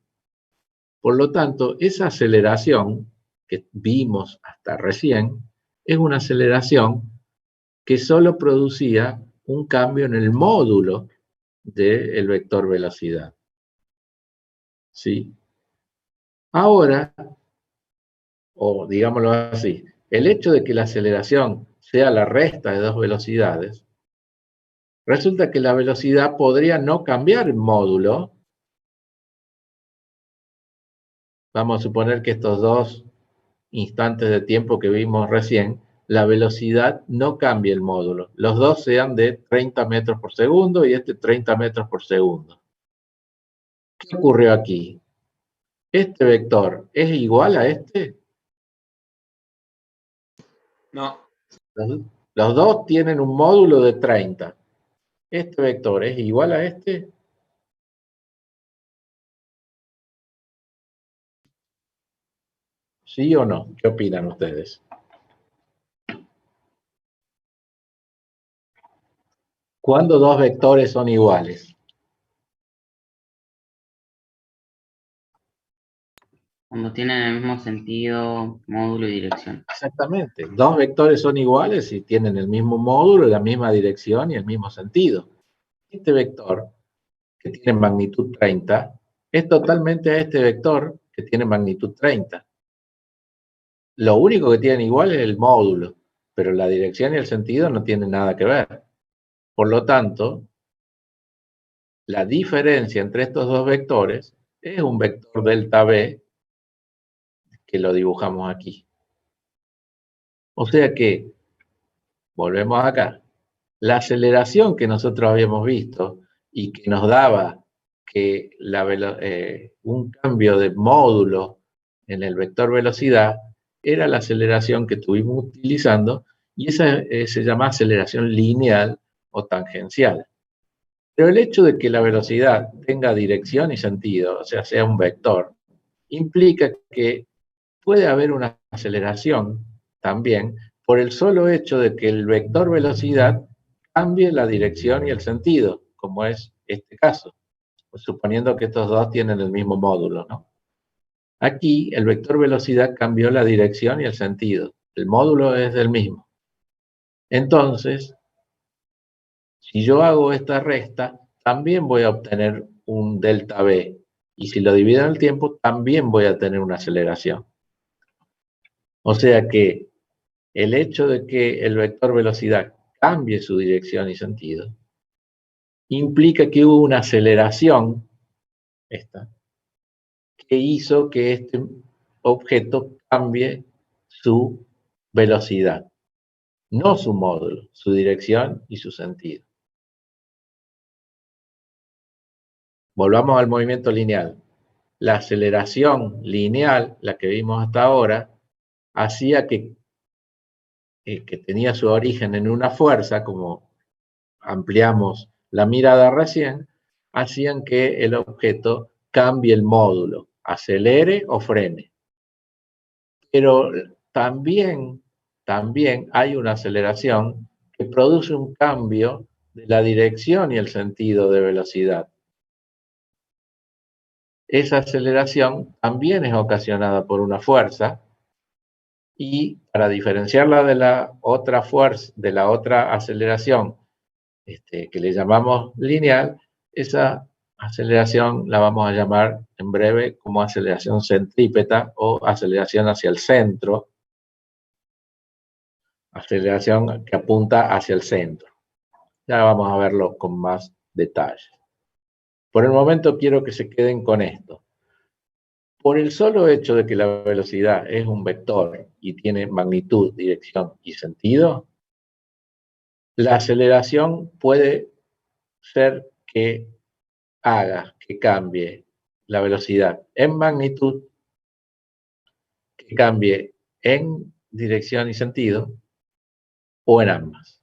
Por lo tanto, esa aceleración que vimos hasta recién es una aceleración que solo producía un cambio en el módulo del vector velocidad. ¿Sí? Ahora, o digámoslo así, el hecho de que la aceleración sea la resta de dos velocidades, resulta que la velocidad podría no cambiar el módulo. Vamos a suponer que estos dos instantes de tiempo que vimos recién, la velocidad no cambia el módulo. Los dos sean de 30 metros por segundo y este 30 metros por segundo. ¿Qué ocurrió aquí? ¿Este vector es igual a este? No. Los dos tienen un módulo de 30. ¿Este vector es igual a este? ¿Sí o no? ¿Qué opinan ustedes? ¿Cuándo dos vectores son iguales? Cuando tienen el mismo sentido, módulo y dirección. Exactamente. Dos vectores son iguales si tienen el mismo módulo, la misma dirección y el mismo sentido. Este vector, que tiene magnitud 30, es totalmente a este vector que tiene magnitud 30. Lo único que tienen igual es el módulo, pero la dirección y el sentido no tienen nada que ver. Por lo tanto, la diferencia entre estos dos vectores es un vector delta V que lo dibujamos aquí. O sea que, volvemos acá, la aceleración que nosotros habíamos visto y que nos daba que un cambio de módulo en el vector velocidad era la aceleración que estuvimos utilizando y esa se llama aceleración lineal o tangencial. Pero el hecho de que la velocidad tenga dirección y sentido, o sea un vector, implica que puede haber una aceleración también por el solo hecho de que el vector velocidad cambie la dirección y el sentido, como es este caso, suponiendo que estos dos tienen el mismo módulo, ¿no? Aquí el vector velocidad cambió la dirección y el sentido, el módulo es el mismo. Entonces, si yo hago esta resta, también voy a obtener un delta V, y si lo divido en el tiempo, también voy a tener una aceleración. O sea que el hecho de que el vector velocidad cambie su dirección y sentido implica que hubo una aceleración que hizo que este objeto cambie su velocidad, no su módulo, su dirección y su sentido. Volvamos al movimiento lineal. La aceleración lineal, la que vimos hasta ahora, hacía que tenía su origen en una fuerza, como ampliamos la mirada recién, hacían que el objeto cambie el módulo, acelere o frene. Pero también hay una aceleración que produce un cambio de la dirección y el sentido de velocidad. Esa aceleración también es ocasionada por una fuerza y para diferenciarla de la otra fuerza, de la otra aceleración que le llamamos lineal, esa aceleración la vamos a llamar en breve como aceleración centrípeta o aceleración hacia el centro, aceleración que apunta hacia el centro. Ya vamos a verlo con más detalle. Por el momento quiero que se queden con esto. Por el solo hecho de que la velocidad es un vector y tiene magnitud, dirección y sentido, la aceleración puede ser que haga que cambie la velocidad en magnitud que cambie en dirección y sentido o en ambas.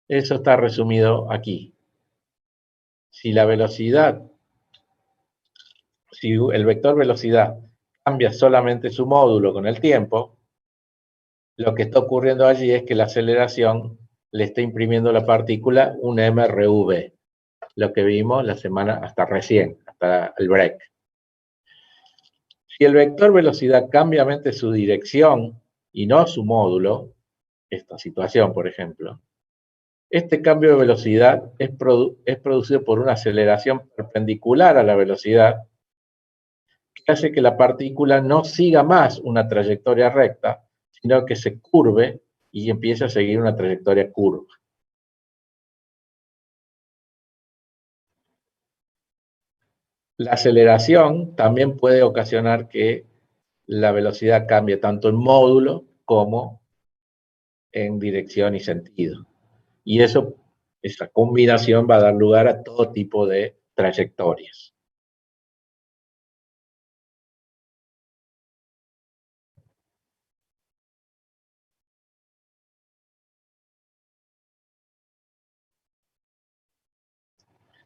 Eso está resumido aquí. Si el vector velocidad cambia solamente su módulo con el tiempo, lo que está ocurriendo allí es que la aceleración le está imprimiendo a la partícula un MRV, lo que vimos la semana hasta recién, hasta el break. Si el vector velocidad cambia su dirección y no su módulo, esta situación por ejemplo, este cambio de velocidad es producido por una aceleración perpendicular a la velocidad que hace que la partícula no siga más una trayectoria recta, sino que se curve y empiece a seguir una trayectoria curva. La aceleración también puede ocasionar que la velocidad cambie tanto en módulo como en dirección y sentido. Y esa combinación va a dar lugar a todo tipo de trayectorias.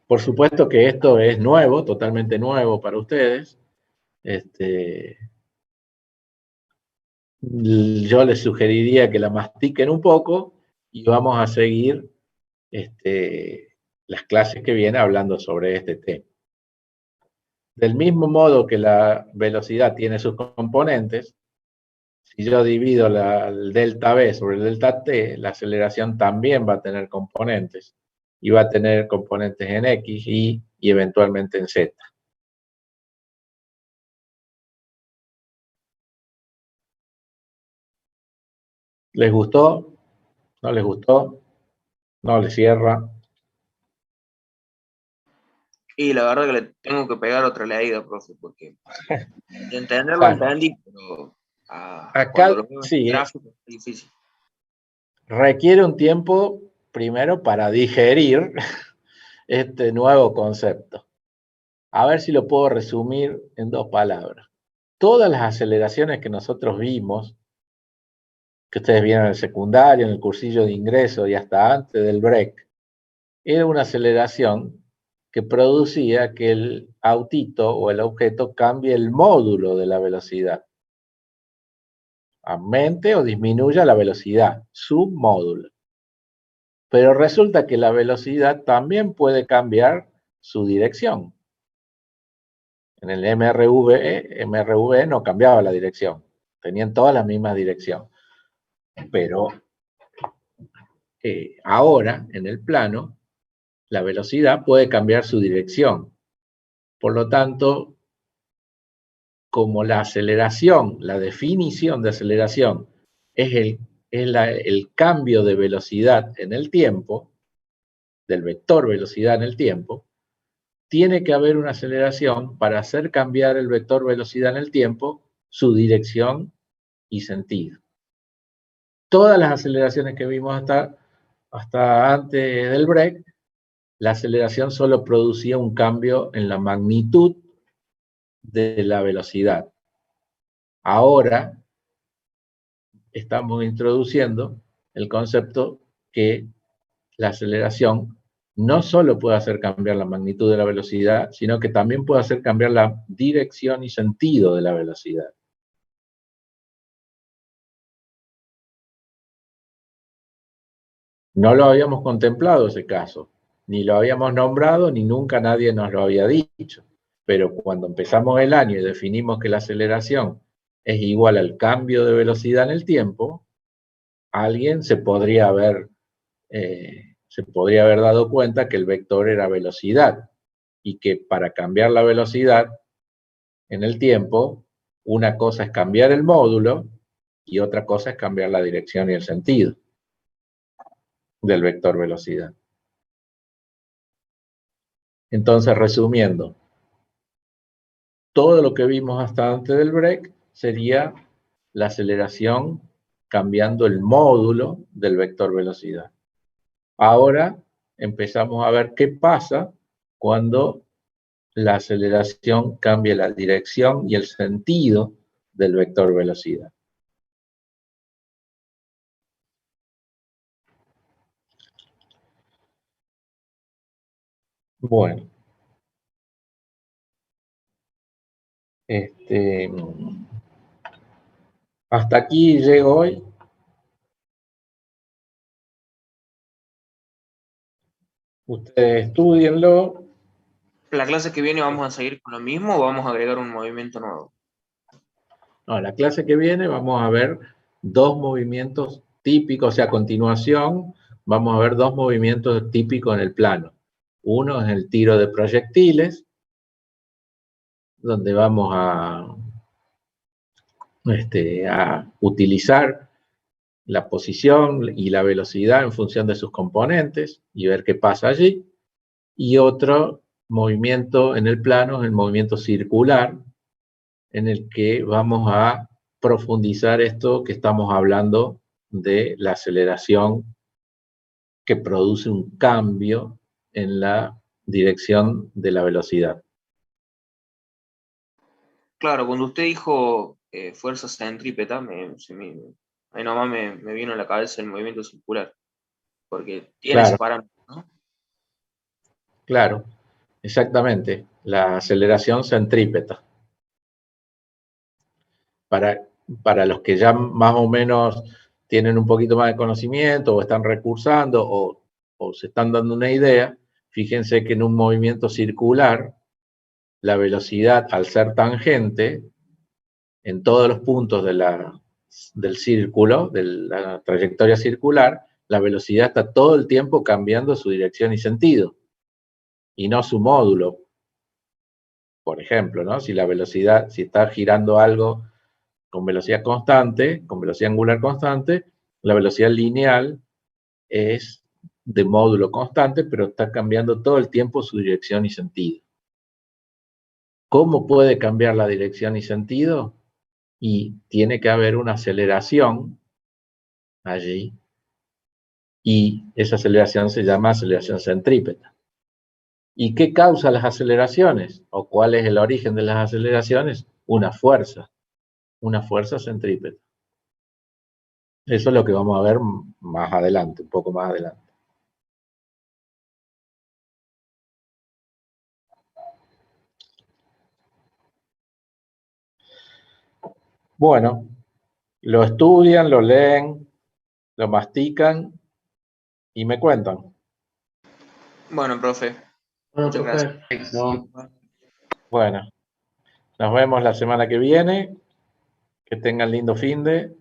Por supuesto que esto es nuevo, totalmente nuevo para ustedes. Yo les sugeriría que la mastiquen un poco y vamos a seguir las clases que vienen hablando sobre este tema. Del mismo modo que la velocidad tiene sus componentes, si yo divido el delta V sobre el delta T, la aceleración también va a tener componentes. Y va a tener componentes en X, Y y eventualmente en Z. ¿Les gustó? ¿No les gustó? ¿No les cierra? Y la verdad que le tengo que pegar otra leída, profe, porque de entenderlo entendí, pero acá cuando lo veo en sí, gráfico es difícil. Requiere un tiempo primero para digerir este nuevo concepto. A ver si lo puedo resumir en 2 palabras. Todas las aceleraciones que nosotros vimos, que ustedes vieron en el secundario, en el cursillo de ingreso y hasta antes del break, era una aceleración que producía que el autito o el objeto cambie el módulo de la velocidad. Aumente o disminuya la velocidad, su módulo. Pero resulta que la velocidad también puede cambiar su dirección. En el MRV no cambiaba la dirección, tenían todas la misma dirección. Pero ahora, en el plano, la velocidad puede cambiar su dirección. Por lo tanto, como la aceleración, la definición de aceleración es el cambio de velocidad en el tiempo, del vector velocidad en el tiempo, tiene que haber una aceleración para hacer cambiar el vector velocidad en el tiempo, su dirección y sentido. Todas las aceleraciones que vimos hasta antes del break, la aceleración solo producía un cambio en la magnitud de la velocidad. Ahora estamos introduciendo el concepto que la aceleración no solo puede hacer cambiar la magnitud de la velocidad, sino que también puede hacer cambiar la dirección y sentido de la velocidad. No lo habíamos contemplado ese caso, ni lo habíamos nombrado, ni nunca nadie nos lo había dicho. Pero cuando empezamos el año y definimos que la aceleración es igual al cambio de velocidad en el tiempo, alguien se podría haber dado cuenta que el vector era velocidad y que para cambiar la velocidad en el tiempo, una cosa es cambiar el módulo y otra cosa es cambiar la dirección y el sentido del vector velocidad. Entonces, resumiendo, todo lo que vimos hasta antes del break sería la aceleración cambiando el módulo del vector velocidad. Ahora empezamos a ver qué pasa cuando la aceleración cambia la dirección y el sentido del vector velocidad. Bueno. Hasta aquí llego hoy. Ustedes estudienlo. ¿La clase que viene vamos a seguir con lo mismo o vamos a agregar un movimiento nuevo? No, la clase que viene vamos a ver dos movimientos típicos, o sea, a continuación vamos a ver dos movimientos típicos en el plano. Uno es el tiro de proyectiles, donde vamos a utilizar la posición y la velocidad en función de sus componentes y ver qué pasa allí. Y otro movimiento en el plano es el movimiento circular, en el que vamos a profundizar esto que estamos hablando de la aceleración que produce un cambio en la dirección de la velocidad. Claro, cuando usted dijo fuerza centrípeta, ahí nomás me vino a la cabeza el movimiento circular, porque tiene ese parámetro, ¿no? Claro, exactamente, la aceleración centrípeta. Para los que ya más o menos tienen un poquito más de conocimiento o están recursando o se están dando una idea, fíjense que en un movimiento circular, la velocidad al ser tangente, en todos los puntos del círculo, de la trayectoria circular, la velocidad está todo el tiempo cambiando su dirección y sentido, y no su módulo. Por ejemplo, ¿no? Si está girando algo con velocidad constante, con velocidad angular constante, la velocidad lineal es de módulo constante, pero está cambiando todo el tiempo su dirección y sentido. ¿Cómo puede cambiar la dirección y sentido? Y tiene que haber una aceleración allí, y esa aceleración se llama aceleración centrípeta. ¿Y qué causa las aceleraciones? ¿O cuál es el origen de las aceleraciones? Una fuerza centrípeta. Eso es lo que vamos a ver más adelante, un poco más adelante. Bueno, lo estudian, lo leen, lo mastican y me cuentan. Bueno, profe. Bueno, Muchas profe. gracias. Perfecto. Bueno, nos vemos la semana que viene. Que tengan lindo finde.